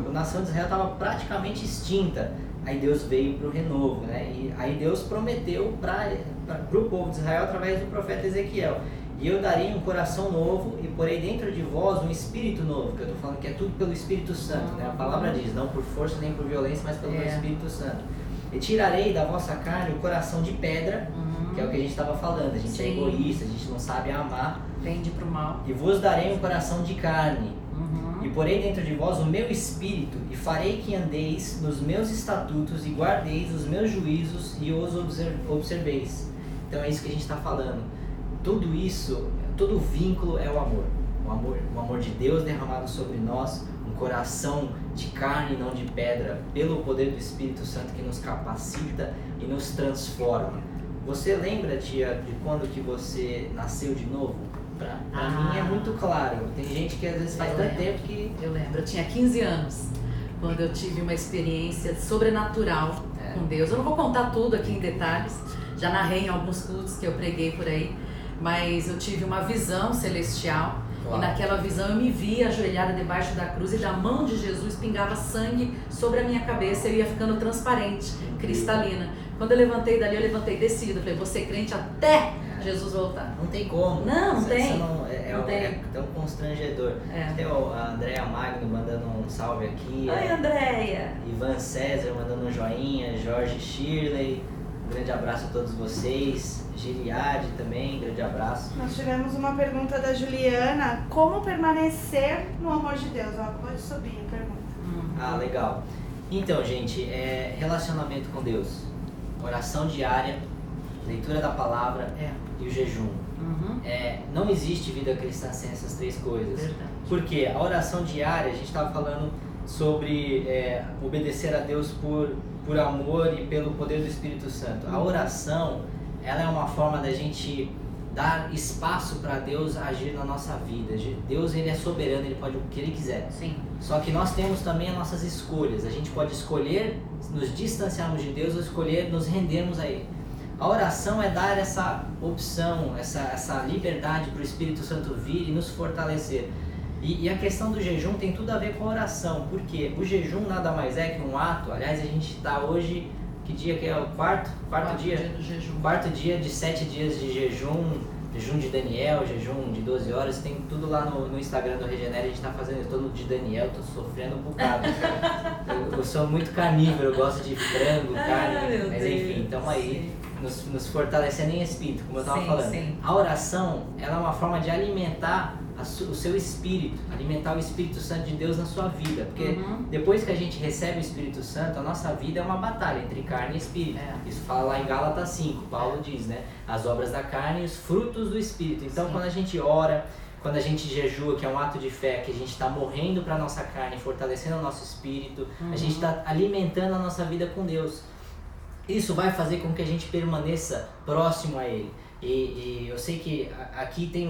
A nação de Israel estava praticamente extinta. Aí Deus veio para o renovo, né? E aí Deus prometeu para o povo de Israel através do profeta Ezequiel: e eu darei um coração novo e porei dentro de vós um espírito novo, que eu estou falando que é tudo pelo Espírito Santo, né? A palavra diz, não por força nem por violência, mas pelo Espírito Santo. E tirarei da vossa carne o coração de pedra, que é o que a gente estava falando, a gente é egoísta, a gente não sabe amar. Tende para o mal. E vos darei um coração de carne, e porei dentro de vós o meu espírito, e farei que andeis nos meus estatutos e guardeis os meus juízos e os observeis. Então é isso que a gente está falando. Tudo isso, todo vínculo é o amor. O amor de Deus derramado sobre nós, um coração de carne, não de pedra, pelo poder do Espírito Santo que nos capacita e nos transforma. Você lembra, tia, de quando que você nasceu de novo? Pra mim é muito claro. Tem gente que às vezes faz tanto tempo que... Eu lembro, eu tinha 15 anos, quando eu tive uma experiência sobrenatural com Deus. Eu não vou contar tudo aqui em detalhes, já narrei em alguns cultos que eu preguei por aí, mas eu tive uma visão celestial. E naquela visão eu me vi ajoelhada debaixo da cruz, e da mão de Jesus pingava sangue sobre a minha cabeça, eu ia ficando transparente, cristalina. Quando eu levantei dali, eu levantei decidida, falei, vou ser crente até Jesus voltar. Não tem como. Não tem. É tão constrangedor. Tem a Andréia Magno mandando um salve aqui. Oi, Andréia. Ivan César mandando um joinha, Jorge Shirley, um grande abraço a todos vocês. Giliade também, grande abraço. Nós tivemos uma pergunta da Juliana: como permanecer no amor de Deus? Acabou de subir a pergunta. Legal. Então, gente, relacionamento com Deus, oração diária, leitura da palavra e o jejum. Não existe vida cristã sem essas três coisas. Verdade. Porque a oração diária, a gente estava falando sobre obedecer a Deus por amor e pelo poder do Espírito Santo. A oração, ela é uma forma da gente dar espaço para Deus agir na nossa vida. Deus, ele é soberano, ele pode o que ele quiser. Sim. Só que nós temos também as nossas escolhas. A gente pode escolher nos distanciarmos de Deus ou escolher nos rendermos a Ele. A oração é dar essa opção, essa liberdade para o Espírito Santo vir e nos fortalecer. E a questão do jejum tem tudo a ver com a oração, porque o jejum nada mais é que um ato. Aliás, a gente está hoje, que dia que é o quarto dia do jejum. Quarto dia de 7 dias de jejum de Daniel, jejum de 12 horas, tem tudo lá no Instagram do Regenera, a gente tá fazendo, eu tô no de Daniel, tô sofrendo um bocado. eu sou muito carnívoro, eu gosto de frango, carne, mas enfim, estamos aí nos fortalecendo em espírito, como eu tava falando. Sim. A oração, ela é uma forma de alimentar o seu espírito, alimentar o Espírito Santo de Deus na sua vida, porque depois que a gente recebe o Espírito Santo, a nossa vida é uma batalha entre carne e espírito. Isso fala lá em Gálatas 5, Paulo diz, né? As obras da carne e os frutos do Espírito. Então, quando a gente ora, quando a gente jejua, que é um ato de fé, que a gente está morrendo para a nossa carne, fortalecendo o nosso espírito, a gente está alimentando a nossa vida com Deus. Isso vai fazer com que a gente permaneça próximo a Ele. E eu sei que aqui tem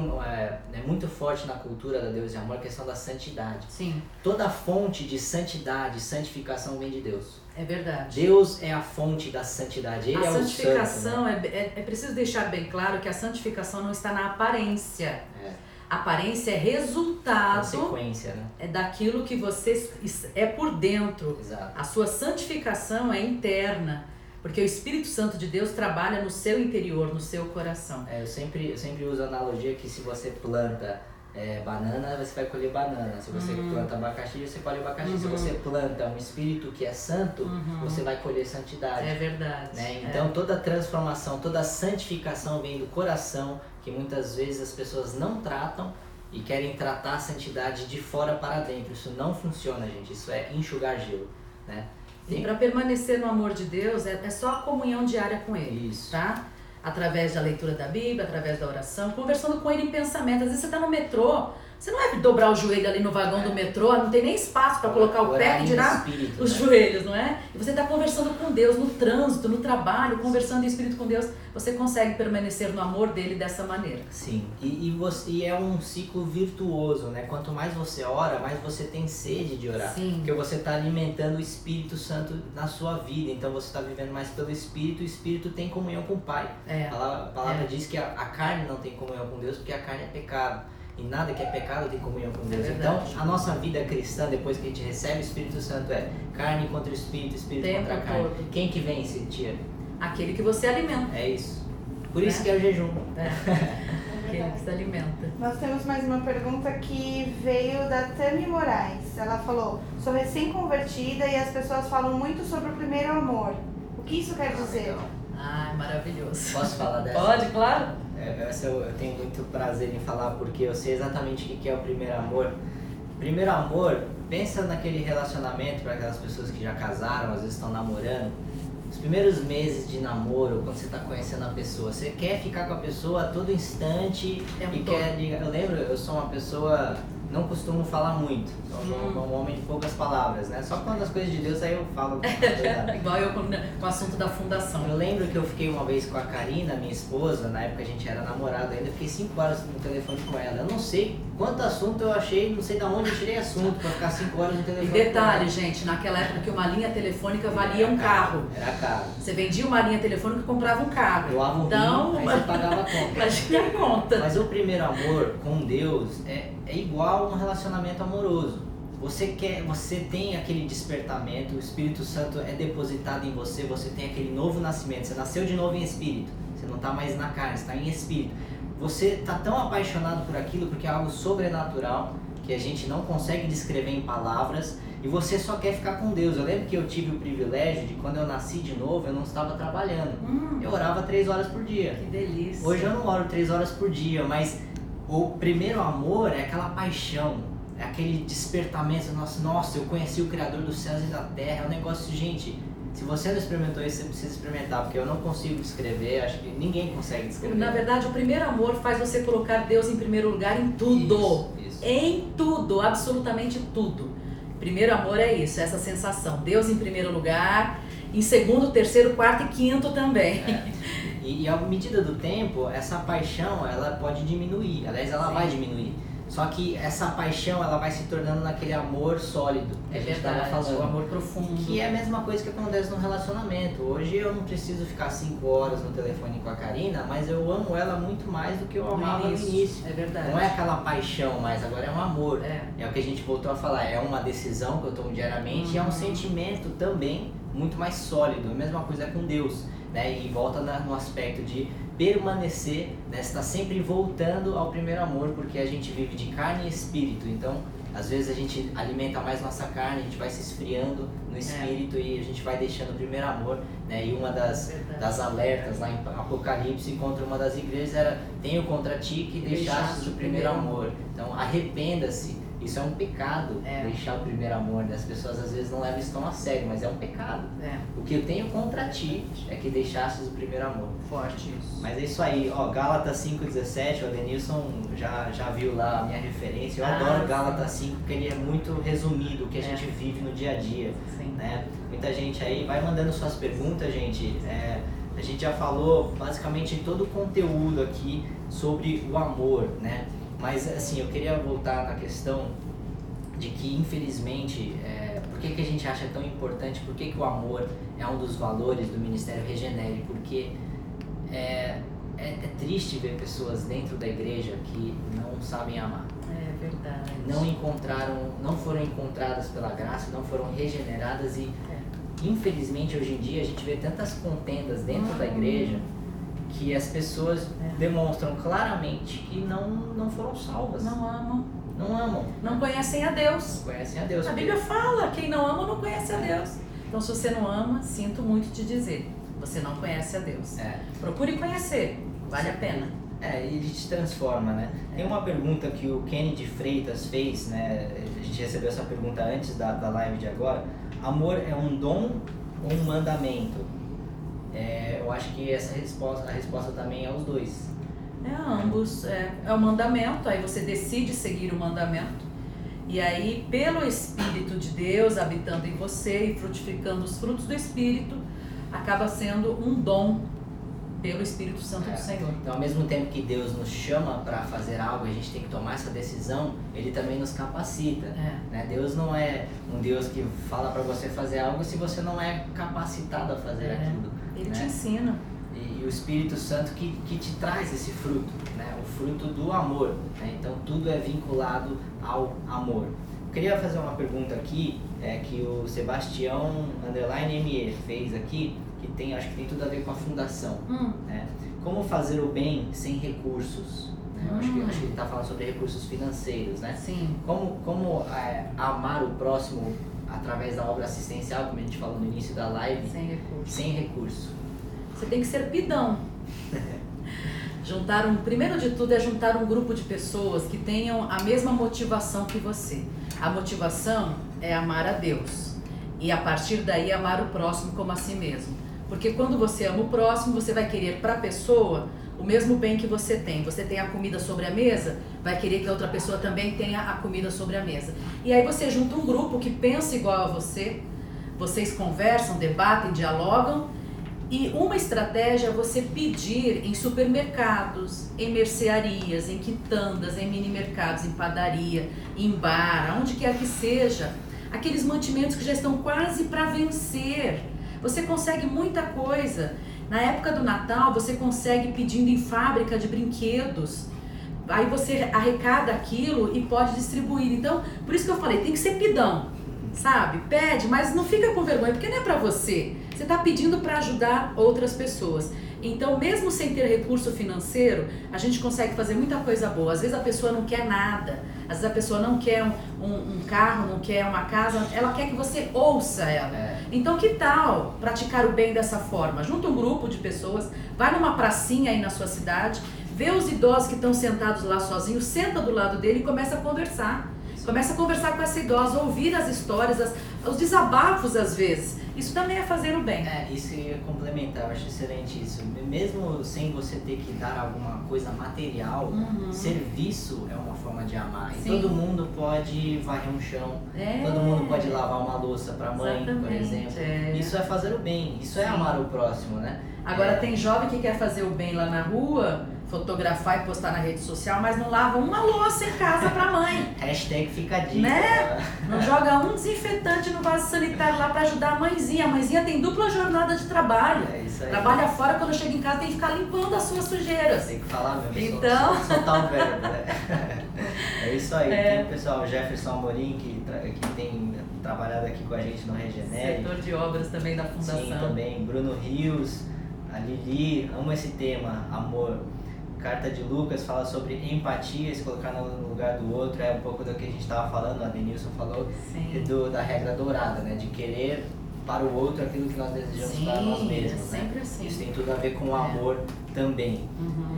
é muito forte na cultura da Deus e Amor a questão da santidade. Sim. Toda fonte de santidade, santificação vem de Deus. É verdade. Deus é a fonte da santidade, Ele é o santo. A santificação, né? é preciso deixar bem claro que a santificação não está na aparência. A aparência é resultado, consequência, né? É daquilo que você é por dentro. Exato. A sua santificação é interna. Porque o Espírito Santo de Deus trabalha no seu interior, no seu coração. Eu sempre uso a analogia que se você planta banana, você vai colher banana. Se você planta abacaxi, você colhe abacaxi. Se você planta um Espírito que é santo, você vai colher santidade. É verdade. Né? Então toda transformação, toda santificação vem do coração, que muitas vezes as pessoas não tratam e querem tratar a santidade de fora para dentro. Isso não funciona, gente. Isso é enxugar gelo, né? E para permanecer no amor de Deus, é só a comunhão diária com Ele. Isso. Tá? Através da leitura da Bíblia, através da oração, conversando com Ele em pensamento. Às vezes você está no metrô, você não vai dobrar o joelho ali no vagão do metrô, não tem nem espaço para colocar o pé e tirar os joelhos, não é? E você está conversando com Deus no trânsito, no trabalho, conversando em espírito com Deus, você consegue permanecer no amor dele dessa maneira. Sim, e é um ciclo virtuoso, né? Quanto mais você ora, mais você tem sede de orar. Sim. Porque você está alimentando o Espírito Santo na sua vida, então você está vivendo mais pelo Espírito, e o Espírito tem comunhão com o Pai. A palavra diz que a carne não tem comunhão com Deus, porque a carne é pecado. E nada que é pecado tem comunhão com Deus. Então, a nossa vida cristã, depois que a gente recebe o Espírito Santo, é carne contra o Espírito, Espírito contra a carne. Todo. Quem que vence, tia? Aquele que você alimenta. É isso. Por isso que é o jejum. Aquele que se alimenta. Nós temos mais uma pergunta que veio da Tami Moraes. Ela falou: sou recém-convertida e as pessoas falam muito sobre o primeiro amor. O que isso quer dizer? Ah, maravilhoso. Posso falar dessa? Pode, claro. Essa eu tenho muito prazer em falar, porque eu sei exatamente o que é o primeiro amor. Primeiro amor, pensa naquele relacionamento para aquelas pessoas que já casaram, às vezes estão namorando. Os primeiros meses de namoro, quando você está conhecendo a pessoa, você quer ficar com a pessoa a todo instante e quer ligar. Eu lembro, eu sou uma pessoa, não costumo falar muito, sou um homem de poucas palavras, né? Só quando as coisas de Deus aí eu falo. Igual eu com o assunto da fundação. Eu lembro que eu fiquei uma vez com a Karina, minha esposa, na época a gente era namorado ainda, fiquei 5 horas no telefone com ela. Eu não sei quanto assunto eu achei, não sei de onde eu tirei assunto pra ficar 5 horas no telefone. E detalhe, gente, naquela época que uma linha telefônica valia um carro. Era caro. Você vendia uma linha telefônica e comprava um carro. Doava um então, vinho, aí você pagava a conta. Imagina a conta. Mas o primeiro amor com Deus é igual a um relacionamento amoroso. Você tem aquele despertamento, o Espírito Santo é depositado em você, você tem aquele novo nascimento, você nasceu de novo em espírito, você não está mais na carne, você está em espírito. Você está tão apaixonado por aquilo porque é algo sobrenatural, que a gente não consegue descrever em palavras, e você só quer ficar com Deus. Eu lembro que eu tive o privilégio de, quando eu nasci de novo, eu não estava trabalhando. Eu orava 3 horas por dia. Que delícia. Hoje eu não oro 3 horas por dia, mas o primeiro amor é aquela paixão, é aquele despertamento. Nossa, eu conheci o Criador dos céus e da terra. É um negócio, gente, se você não experimentou isso, você precisa experimentar, porque eu não consigo descrever, acho que ninguém consegue descrever. Na verdade, o primeiro amor faz você colocar Deus em primeiro lugar em tudo. Isso. Em tudo, absolutamente tudo. Primeiro amor é isso, essa sensação. Deus em primeiro lugar, em segundo, terceiro, quarto e quinto também. E à medida do tempo, essa paixão, ela pode diminuir. Aliás, ela vai diminuir. Só que essa paixão, ela vai se tornando naquele amor sólido. É verdade, o amor profundo. Que é a mesma coisa que acontece no relacionamento. Hoje eu não preciso ficar 5 horas no telefone com a Karina, mas eu amo ela muito mais do que eu amava no início. É verdade. Não é aquela paixão mais, agora é um amor. É o que a gente voltou a falar, é uma decisão que eu tomo diariamente e é um sentimento também muito mais sólido. A mesma coisa com Deus, né? E volta no aspecto de permanecer, né? Está sempre voltando ao primeiro amor, porque a gente vive de carne e espírito. Então, às vezes a gente alimenta mais nossa carne, a gente vai se esfriando no espírito e a gente vai deixando o primeiro amor, né? E uma das alertas lá em Apocalipse contra uma das igrejas era: tenho contra ti que deixastes o primeiro amor. Então, arrependa-se Isso é um pecado, deixar o primeiro amor, né? As pessoas às vezes não levam isso tão a sério, mas é um pecado. O que eu tenho contra ti é que deixasses o primeiro amor. Forte isso. Mas é isso aí, ó, Gálatas 5,17, o Adenilson já viu lá a minha referência. Eu adoro Gálatas 5 porque ele é muito resumido o que a gente vive no dia a dia. Sim. Né? Muita gente aí vai mandando suas perguntas, gente. A gente já falou basicamente todo o conteúdo aqui sobre o amor, né? Mas assim, eu queria voltar na questão de que infelizmente, por que a gente acha tão importante, por que o amor é um dos valores do Ministério Regenere? Porque é triste ver pessoas dentro da igreja que não sabem amar. É verdade. Não foram encontradas pela graça, não foram regeneradas e infelizmente hoje em dia a gente vê tantas contendas dentro da igreja que as pessoas demonstram claramente que não foram salvas. Não amam. Não amam. Não conhecem a Deus. Não conhecem a Deus. A Bíblia fala, quem não ama não conhece a Deus. Então se você não ama, sinto muito te dizer, você não conhece a Deus. Procure conhecer, vale a pena. Ele te transforma, né? Tem uma pergunta que o Kennedy Freitas fez, né? A gente recebeu essa pergunta antes da live de agora. Amor é um dom ou um mandamento? Eu acho que a resposta também é os dois. Ambos. É o mandamento, aí você decide seguir o mandamento. E aí, pelo Espírito de Deus habitando em você e frutificando os frutos do Espírito, acaba sendo um dom pelo Espírito Santo do Senhor. Então, ao mesmo tempo que Deus nos chama para fazer algo, a gente tem que tomar essa decisão, Ele também nos capacita. Né? Deus não é um Deus que fala para você fazer algo se você não é capacitado a fazer aquilo. Ele te ensina. E o Espírito Santo que te traz esse fruto, né? O fruto do amor. Né? Então, tudo é vinculado ao amor. Eu queria fazer uma pergunta aqui, que o Sebastião _ME fez aqui, que acho que tem tudo a ver com a fundação. Né? Como fazer o bem sem recursos? Né? Acho que ele está falando sobre recursos financeiros, né? Sim. Como amar o próximo através da obra assistencial, como a gente falou no início da live, sem recurso. Você tem que ser pidão. Primeiro de tudo é juntar um grupo de pessoas que tenham a mesma motivação que você. A motivação é amar a Deus e a partir daí amar o próximo como a si mesmo. Porque quando você ama o próximo, você vai querer para a pessoa o mesmo bem que você tem. Você tem a comida sobre a mesa, vai querer que a outra pessoa também tenha a comida sobre a mesa. E aí você junta um grupo que pensa igual a você, vocês conversam, debatem, dialogam. E uma estratégia é você pedir em supermercados, em mercearias, em quitandas, em mini-mercados, em padaria, em bar, aonde quer que seja, aqueles mantimentos que já estão quase para vencer. Você consegue muita coisa. Na época do Natal, você consegue pedindo em fábrica de brinquedos. Aí você arrecada aquilo e pode distribuir. Então, por isso que eu falei, tem que ser pidão, sabe? Pede, mas não fica com vergonha, porque não é para você. Você está pedindo para ajudar outras pessoas. Então, mesmo sem ter recurso financeiro, a gente consegue fazer muita coisa boa. Às vezes a pessoa não quer nada, às vezes a pessoa não quer um carro, não quer uma casa, ela quer que você ouça ela. Então, que tal praticar o bem dessa forma? Junta um grupo de pessoas, vai numa pracinha aí na sua cidade, vê os idosos que estão sentados lá sozinhos, senta do lado dele e começa a conversar. Começa a conversar com essa idosa, ouvir as histórias, os desabafos às vezes. Isso também é fazer o bem. Isso eu ia complementar, eu acho excelente isso. Mesmo sem você ter que dar alguma coisa material, serviço é uma forma de amar. E todo mundo pode varrer um chão, todo mundo pode lavar uma louça para a mãe, por exemplo. Isso é fazer o bem, isso é amar o próximo, né? Agora tem jovem que quer fazer o bem lá na rua, fotografar e postar na rede social, mas não lava uma louça em casa pra mãe. Hashtag fica a dica. Né? Não joga um desinfetante no vaso sanitário lá pra ajudar a mãezinha. A mãezinha tem dupla jornada de trabalho. Isso aí. Trabalha fora, quando chega em casa tem que ficar limpando as suas sujeiras. Tem que falar mesmo, então... soltar o verbo, né? É isso aí. Tem o pessoal Jefferson Amorim, que tem trabalhado aqui com a gente no Regenere. Setor de obras também da Fundação. Sim, também. Bruno Rios, a Lili, amo esse tema, amor. Carta de Lucas fala sobre empatia, se colocar no lugar do outro, é um pouco do que a gente estava falando, a Denilson falou, da regra dourada, né? De querer para o outro aquilo que nós desejamos para nós mesmos. Sempre né? assim. Isso tem tudo a ver com o amor também. Uhum.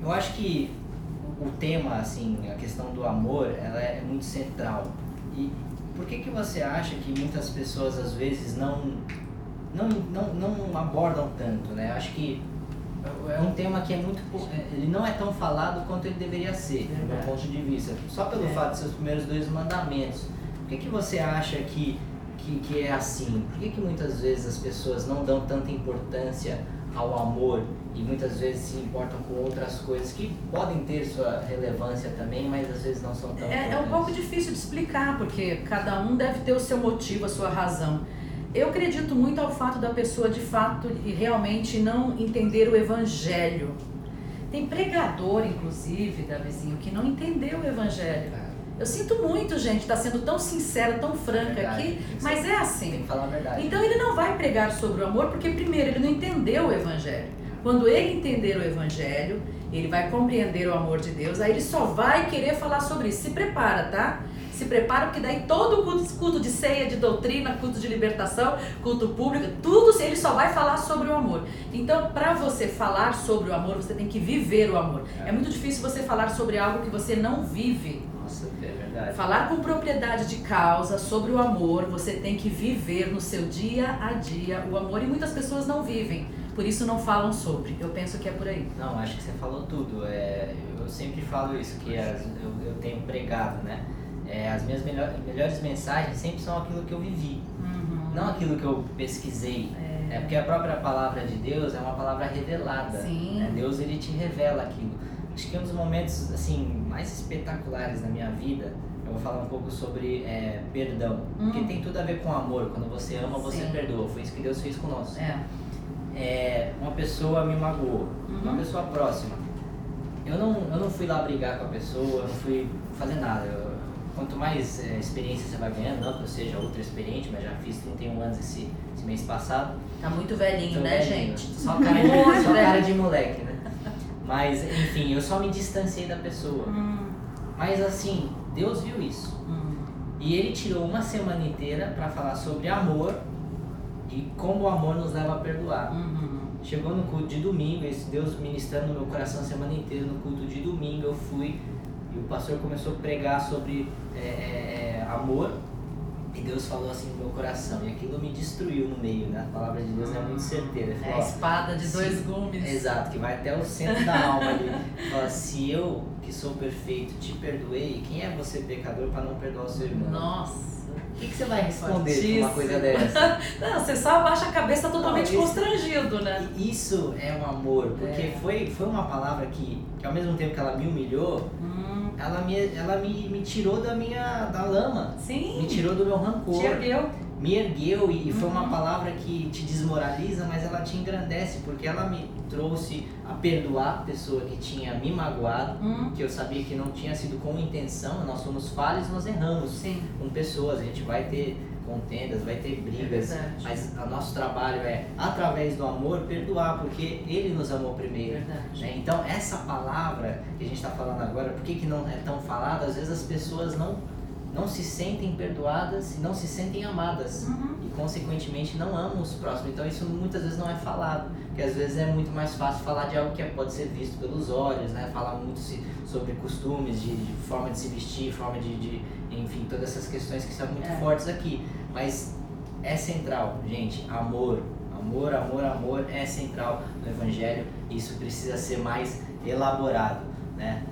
Eu acho que o tema, assim, a questão do amor, ela é muito central. E por que você acha que muitas pessoas às vezes não abordam tanto, né? Acho que é um tema que é muito, ele não é tão falado quanto ele deveria ser, do meu ponto de vista. Só pelo fato de ser os primeiros 2 mandamentos. Por que você acha que é assim? Por que muitas vezes as pessoas não dão tanta importância ao amor e muitas vezes se importam com outras coisas que podem ter sua relevância também, mas às vezes não são tão importantes? É um pouco difícil de explicar, porque cada um deve ter o seu motivo, a sua razão. Eu acredito muito ao fato da pessoa, de fato, e realmente não entender o Evangelho. Tem pregador, inclusive, Davizinho, que não entendeu o Evangelho. Eu sinto muito, gente, tá sendo tão sincera, tão franca aqui, mas é assim. Tem que falar a verdade. Então ele não vai pregar sobre o amor, porque primeiro ele não entendeu o Evangelho. Quando ele entender o Evangelho, ele vai compreender o amor de Deus, aí ele só vai querer falar sobre isso. Se prepara, tá? Se prepara, porque daí todo culto de ceia, de doutrina, culto de libertação, culto público, tudo ele só vai falar sobre o amor. Então, para você falar sobre o amor, você tem que viver o amor. É muito difícil você falar sobre algo que você não vive. Nossa, é verdade. Falar com propriedade de causa sobre o amor, você tem que viver no seu dia a dia o amor, e muitas pessoas não vivem, por isso não falam sobre. Eu penso que é por aí. Não, acho que você falou tudo. Eu sempre falo isso, que eu tenho pregado, né? As minhas melhores mensagens sempre são aquilo que eu vivi, não aquilo que eu pesquisei. Porque a própria palavra de Deus é uma palavra revelada. Sim. Né? Deus, ele te revela aquilo. Acho que um dos momentos assim mais espetaculares na minha vida, eu vou falar um pouco sobre perdão, porque tem tudo a ver com amor. Quando você ama, você perdoa. Foi isso que Deus fez conosco. Uma pessoa me magoou, uma pessoa próxima. Eu não fui lá brigar com a pessoa, eu não fui fazer nada. Quanto mais experiência você vai ganhando, não que eu seja ultra experiente, mas já fiz 31 anos esse mês passado. Tá muito velhinho, né, gente? Só cara de moleque, né? Mas, enfim, eu só me distanciei da pessoa. Mas, assim, Deus viu isso. E Ele tirou uma semana inteira para falar sobre amor e como o amor nos leva a perdoar. Chegou no culto de domingo, esse Deus ministrando no meu coração a semana inteira. No culto de domingo eu fui e o pastor começou a pregar sobre amor, e Deus falou assim no meu coração, e aquilo me destruiu no meio, né? A palavra de Deus é muito certeira. É a espada de 2 gumes. Exato, que vai até o centro da alma ali. Fala, se eu, que sou perfeito, te perdoei, quem é você, pecador, para não perdoar o seu irmão? Nossa! O que você vai responder com uma coisa dessa? Não, você só abaixa a cabeça totalmente constrangido, né? Isso é um amor, porque foi uma palavra que ao mesmo tempo que ela me humilhou, ela me tirou da lama. Sim. Me tirou do meu rancor. Te ergueu. Me ergueu, e foi uma palavra que te desmoraliza, mas ela te engrandece, porque ela me trouxe a perdoar a pessoa que tinha me magoado, que eu sabia que não tinha sido com intenção. Nós somos falhos, nós erramos com pessoas, a gente vai ter contendas, vai ter brigas, mas o nosso trabalho é, através do amor, perdoar, porque Ele nos amou primeiro. Né? Então, essa palavra que a gente está falando agora, por que não é tão falada? Às vezes as pessoas não se sentem perdoadas e não se sentem amadas, e consequentemente não amam os próximos. Então isso muitas vezes não é falado, porque às vezes é muito mais fácil falar de algo que pode ser visto pelos olhos, né? Falar muito sobre costumes, de forma de se vestir, forma enfim, todas essas questões que são muito fortes aqui, mas é central, gente. Amor é central no Evangelho, e isso precisa ser mais elaborado, né?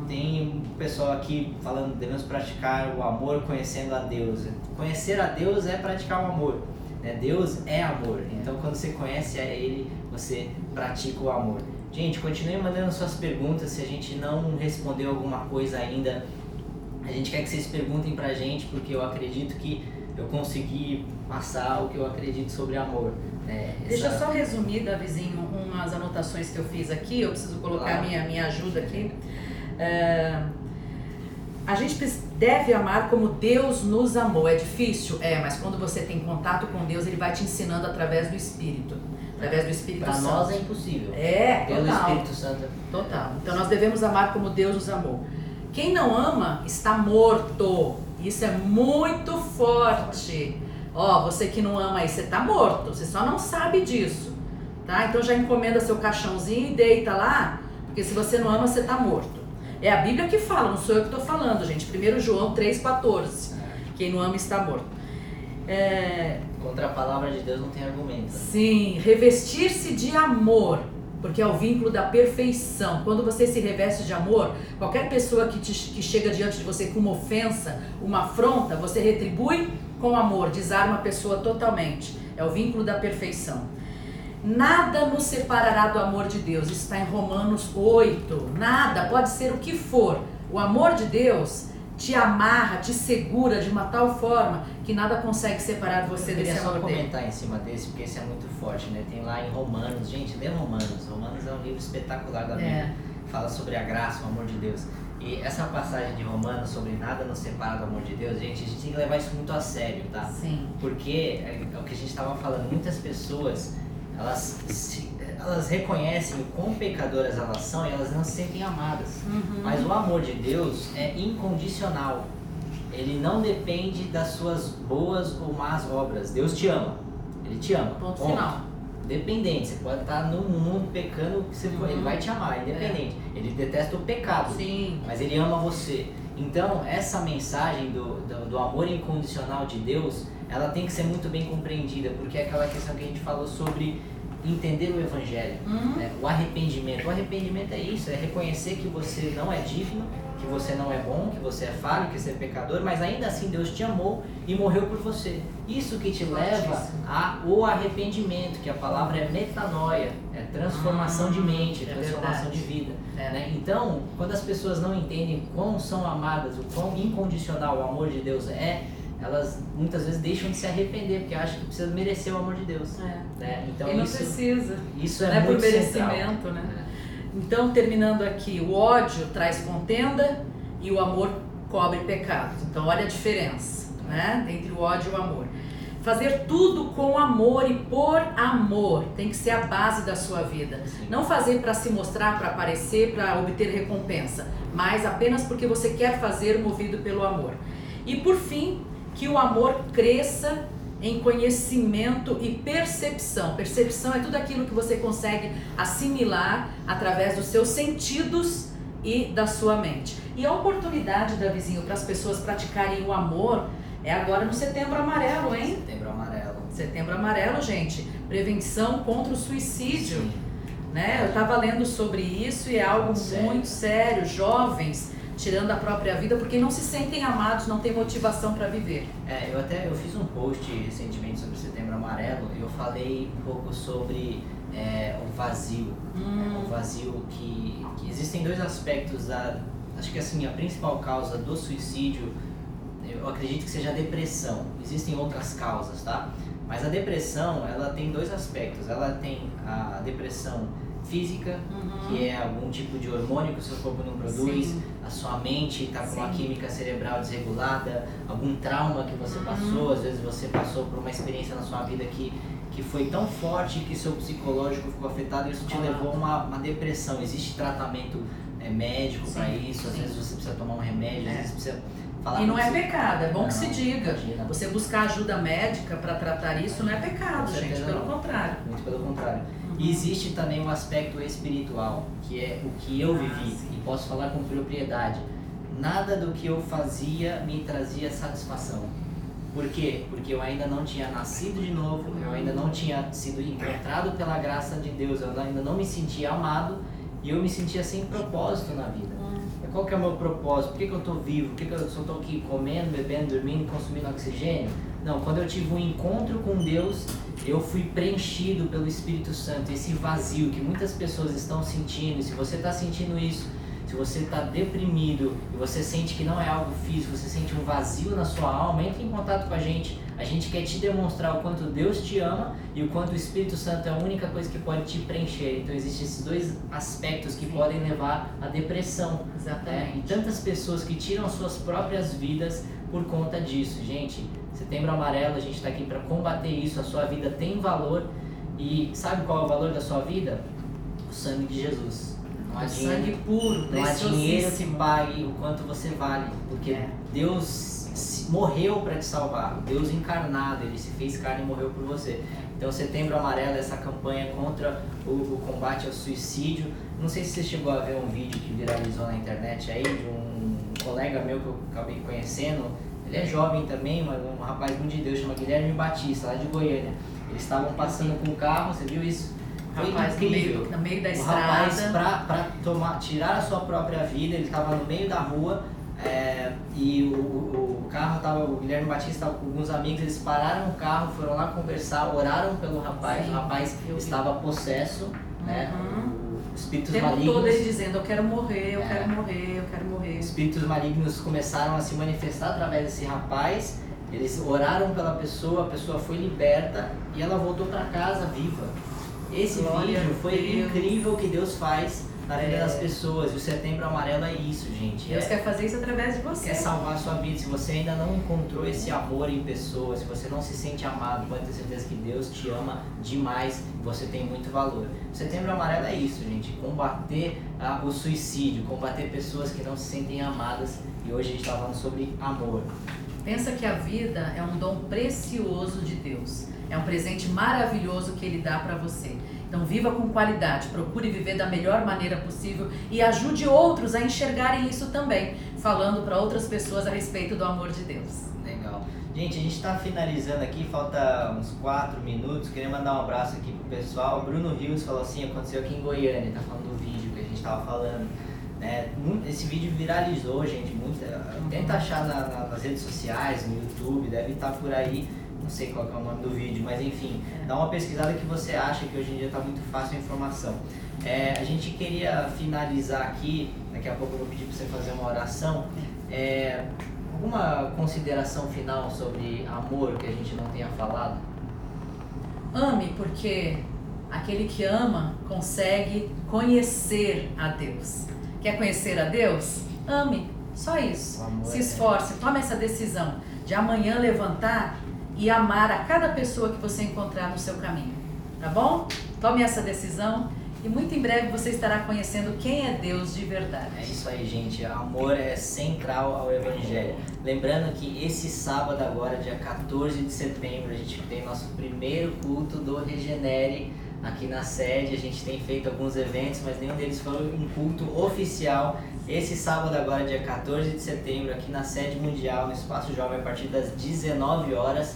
Tem um pessoal aqui falando que devemos praticar o amor conhecendo a Deus. Conhecer a Deus é praticar o amor, né? Deus é amor, então quando você conhece a Ele, você pratica o amor. Gente, continue mandando suas perguntas. Se a gente não respondeu alguma coisa ainda, a gente quer que vocês perguntem pra gente, porque eu acredito que eu consegui passar o que eu acredito sobre amor. Deixa eu só resumir, Davizinho, umas anotações que eu fiz aqui. Eu preciso colocar minha ajuda aqui. A gente deve amar como Deus nos amou. É difícil? Mas quando você tem contato com Deus, Ele vai te ensinando através do Espírito. Através do Espírito Santo. Para nós é impossível. Pelo Espírito Santo. Total. Então nós devemos amar como Deus nos amou. Quem não ama está morto. Isso é muito forte. Você que não ama aí, você está morto. Você só não sabe disso. Tá? Então já encomenda seu caixãozinho e deita lá, porque se você não ama, você está morto. É a Bíblia que fala, não sou eu que estou falando, gente. 1 João 3,14. Quem não ama está morto. Contra a palavra de Deus não tem argumento. Sim, revestir-se de amor, porque é o vínculo da perfeição. Quando você se reveste de amor, qualquer pessoa que chega diante de você com uma ofensa, uma afronta, você retribui com amor, desarma a pessoa totalmente. É o vínculo da perfeição. Nada nos separará do amor de Deus. Isso está em Romanos 8. Nada, pode ser o que for. O amor de Deus te amarra, te segura de uma tal forma que nada consegue separar você desse amor dele. Eu vou comentar em cima desse, porque esse é muito forte, né? Tem lá em Romanos, gente, lê Romanos. Romanos é um livro espetacular da Bíblia. Fala sobre a graça, o amor de Deus. E essa passagem de Romanos sobre nada nos separa do amor de Deus, gente, a gente tem que levar isso muito a sério, tá? Sim. Porque é o que a gente estava falando, muitas pessoas, elas reconhecem o quão pecadoras elas são e elas não se sentem amadas. Mas o amor de Deus é incondicional. Ele não depende das suas boas ou más obras. Deus te ama. Ele te ama. Ponto final. Dependente. Você pode estar no mundo pecando, ele vai te amar, independente. Ele detesta o pecado. Sim. Mas ele ama você. Então, essa mensagem do amor incondicional de Deus, ela tem que ser muito bem compreendida, porque é aquela questão que a gente falou sobre entender o Evangelho, né? O arrependimento. O arrependimento é isso, é reconhecer que você não é digno, que você não é bom, que você é falho, que você é pecador, mas ainda assim Deus te amou e morreu por você. Isso que te leva ao arrependimento, que a palavra é metanoia, é transformação de mente, transformação de vida. Né? Então, quando as pessoas não entendem quão são amadas, o quão incondicional o amor de Deus é, elas muitas vezes deixam de se arrepender, porque acham que precisa merecer o amor de Deus. Né? Então, e não precisa. Isso é não é muito por merecimento, central, né? Então, terminando aqui, o ódio traz contenda e o amor cobre pecados. Então, olha a diferença, né, entre o ódio e o amor. Fazer tudo com amor e por amor tem que ser a base da sua vida. Sim. Não fazer para se mostrar, para aparecer, para obter recompensa, mas apenas porque você quer fazer movido pelo amor. E por fim, que o amor cresça em conhecimento e percepção. Percepção é tudo aquilo que você consegue assimilar através dos seus sentidos e da sua mente. E a oportunidade, Davizinho, para as pessoas praticarem o amor é agora no Setembro Amarelo, hein? Setembro Amarelo. Setembro Amarelo, gente. Prevenção contra o suicídio. Sim. Né? Eu estava lendo sobre isso e é algo muito sério. Jovens tirando a própria vida porque não se sentem amados, não têm motivação para viver. Eu fiz um post recentemente sobre o Setembro Amarelo e eu falei um pouco sobre o vazio. O vazio que existem dois aspectos. Acho que assim, a principal causa do suicídio, eu acredito que seja a depressão. Existem outras causas, tá? Mas a depressão, ela tem dois aspectos. Ela tem a depressão física, que é algum tipo de hormônio que o seu corpo não produz. Sim. A sua mente está com uma química cerebral desregulada, algum trauma que você passou, às vezes você passou por uma experiência na sua vida que foi tão forte que seu psicológico ficou afetado e isso te levou a uma depressão. Existe tratamento médico para isso, às vezes você precisa tomar um remédio, às vezes precisa falar. E não é pecado, é bom que se diga. Imagina. Você buscar ajuda médica para tratar isso não é pecado, gente, pelo contrário. Muito pelo contrário. E existe também um aspecto espiritual, que é o que eu vivi, e posso falar com propriedade. Nada do que eu fazia me trazia satisfação. Por quê? Porque eu ainda não tinha nascido de novo, eu ainda não tinha sido encontrado pela graça de Deus, eu ainda não me sentia amado e eu me sentia sem propósito na vida. Qual que é o meu propósito? Por que eu estou vivo? Por que eu só estou aqui comendo, bebendo, dormindo, consumindo oxigênio? Não, quando eu tive um encontro com Deus, eu fui preenchido pelo Espírito Santo. Esse vazio que muitas pessoas estão sentindo, se você está sentindo isso, se você está deprimido e você sente que não é algo físico, você sente um vazio na sua alma, entre em contato com a gente. A gente quer te demonstrar o quanto Deus te ama e o quanto o Espírito Santo é a única coisa que pode te preencher. Então existem esses dois aspectos que podem levar à depressão. Exatamente. E tantas pessoas que tiram suas próprias vidas por conta disso. Gente, Setembro Amarelo, a gente está aqui para combater isso. A sua vida tem valor. E sabe qual é o valor da sua vida? O sangue de Jesus. Não há dinheiro, sangue puro, não há dinheiro que pague o quanto você vale, porque Deus morreu para te salvar. Deus encarnado, Ele se fez carne e morreu por você. Então, Setembro Amarelo é essa campanha contra o combate ao suicídio. Não sei se você chegou a ver um vídeo que viralizou na internet aí, de um colega meu que eu acabei conhecendo. Ele é jovem também, mas um rapaz muito de Deus, chama Guilherme Batista, lá de Goiânia. Eles estavam passando com o carro, você viu isso? Foi Rapaz, incrível. no meio da o estrada. rapaz, pra tirar a sua própria vida, ele estava no meio da rua, e o carro tava, o Guilherme Batista estava com alguns amigos, eles pararam o carro, foram lá conversar, oraram pelo rapaz. Sim, o rapaz estava possesso, né? Espíritos O tempo malignos. todo ele dizendo, eu quero morrer, eu quero morrer, eu quero morrer. Espíritos malignos começaram a se manifestar através desse rapaz. Eles oraram pela pessoa, a pessoa foi liberta e ela voltou para casa viva. Esse Glória vídeo foi a Deus. incrível que Deus faz na vida das pessoas. E o Setembro Amarelo é isso, gente. Deus quer fazer isso através de você. Quer salvar a sua vida. Se você ainda não encontrou esse amor em pessoas, se você não se sente amado, pode ter certeza que Deus te ama demais e você tem muito valor. O Setembro Amarelo é isso, gente. Combater o suicídio, combater pessoas que não se sentem amadas. E hoje a gente está falando sobre amor. Pensa que a vida é um dom precioso de Deus. É um presente maravilhoso que Ele dá para você. Então viva com qualidade, procure viver da melhor maneira possível e ajude outros a enxergarem isso também, falando para outras pessoas a respeito do amor de Deus. Legal. Gente, a gente está finalizando aqui, falta uns 4 minutos. Queria mandar um abraço aqui pro pessoal. O Bruno Rios falou assim, aconteceu aqui em Goiânia, tá falando do vídeo que a gente estava falando. Esse vídeo viralizou, gente. Tenta achar nas redes sociais, no YouTube, deve estar por aí. Não sei qual que é o nome do vídeo, mas enfim, dá uma pesquisada que você acha, que hoje em dia está muito fácil a informação. A gente queria finalizar aqui, daqui a pouco eu vou pedir para você fazer uma oração. Alguma consideração final sobre amor que a gente não tenha falado? Ame, porque aquele que ama consegue conhecer a Deus. Quer conhecer a Deus? Ame, só isso. Se esforce, tome essa decisão de amanhã levantar e amar a cada pessoa que você encontrar no seu caminho, tá bom? Tome essa decisão e muito em breve você estará conhecendo quem é Deus de verdade. É isso aí, gente. Amor é central ao Evangelho. Lembrando que esse sábado agora, dia 14 de setembro, a gente tem nosso primeiro culto do Regenere aqui na sede. A gente tem feito alguns eventos, mas nenhum deles foi um culto oficial. Esse sábado agora, dia 14 de setembro, aqui na sede mundial, no Espaço Jovem, a partir das 19 horas,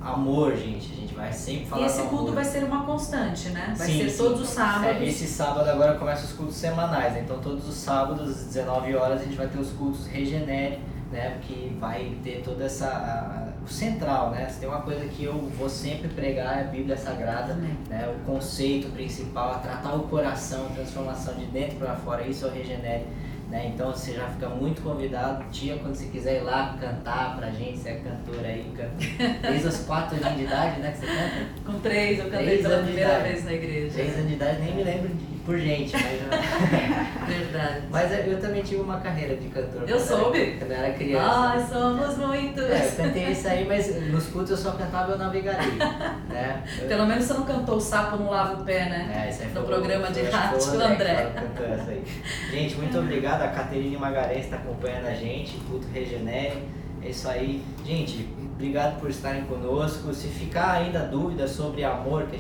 amor, gente. A gente vai sempre falar. E esse do amor. culto vai ser uma constante, né? Vai Sim, ser todos os sábados. Esse sábado agora começa os cultos semanais, então todos os sábados, às 19 horas, a gente vai ter os cultos Regenere, né? Porque vai ter toda o central, né? Se tem uma coisa que eu vou sempre pregar, é a Bíblia Sagrada, né? O conceito principal, a tratar o coração, a transformação de dentro para fora, isso é o Regenere. Né? Então você já fica muito convidado, tia, quando você quiser ir lá cantar pra gente, você é cantora aí, canta. Desde os 4 anos de idade, né, que você canta? Com 3, eu cantei pela primeira vez na igreja. 3 anos de idade, nem me lembro por gente, mas... Verdade. Mas eu também tive uma carreira de cantor. Eu soube. Quando eu era criança. Nós somos muitos. Eu cantei isso aí, mas nos cultos eu só cantava Eu Navegarei, né? Pelo menos você não cantou O Sapo Não Lava o Pé, né? Isso aí foi no programa de foi rádio do o André. que cantou essa aí. Gente, muito obrigado. A Caterine Magalhães está acompanhando a gente, culto Regenere. É isso aí. Gente, obrigado por estarem conosco. Se ficar ainda dúvida sobre amor, eu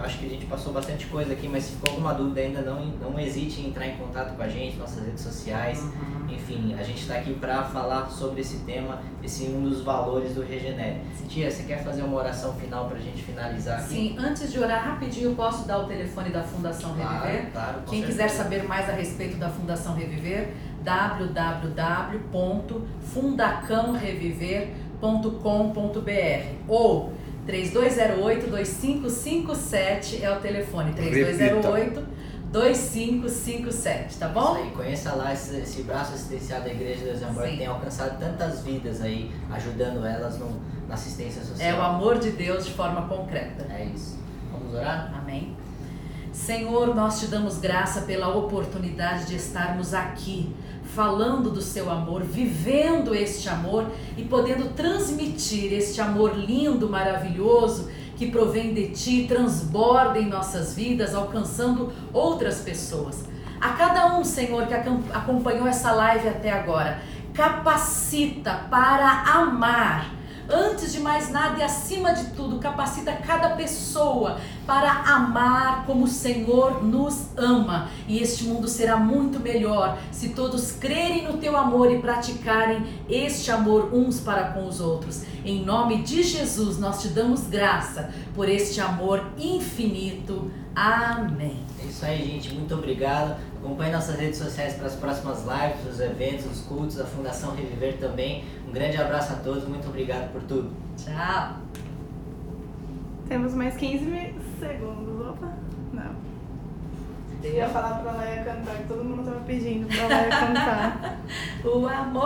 acho que a gente passou bastante coisa aqui, mas se ficou alguma dúvida ainda, não hesite em entrar em contato com a gente, nossas redes sociais. Enfim, a gente está aqui para falar sobre esse tema, esse um dos valores do Regenere. Tia, você quer fazer uma oração final para a gente finalizar aqui? Sim, antes de orar rapidinho, posso dar o telefone da Fundação Reviver? Claro, Quem quiser saber mais a respeito da Fundação Reviver, www.fundacãoreviver.com.br ou 3208-2557 é o telefone, 3208-2557, tá bom? Isso aí, conheça lá esse braço assistencial da Igreja Deus e Amor, que tem alcançado tantas vidas aí, ajudando elas na assistência social. É o amor de Deus de forma concreta. É isso. Vamos orar? Amém. Senhor, nós te damos graça pela oportunidade de estarmos aqui, falando do seu amor, vivendo este amor e podendo transmitir este amor lindo, maravilhoso, que provém de ti, transborda em nossas vidas, alcançando outras pessoas. A cada um, Senhor, que acompanhou essa live até agora, capacita para amar, antes de mais nada e acima de tudo, capacita cada pessoa para amar como o Senhor nos ama. E este mundo será muito melhor se todos crerem no teu amor e praticarem este amor uns para com os outros. Em nome de Jesus, nós te damos graça por este amor infinito. Amém. É isso aí, gente. Muito obrigado. Acompanhe nossas redes sociais para as próximas lives, os eventos, os cultos, a Fundação Reviver também. Um grande abraço a todos. Muito obrigado por tudo. Tchau. Temos mais 15 segundos. Opa, não. Eu ia falar pra Leia cantar, que todo mundo tava pedindo pra Leia cantar. O amor.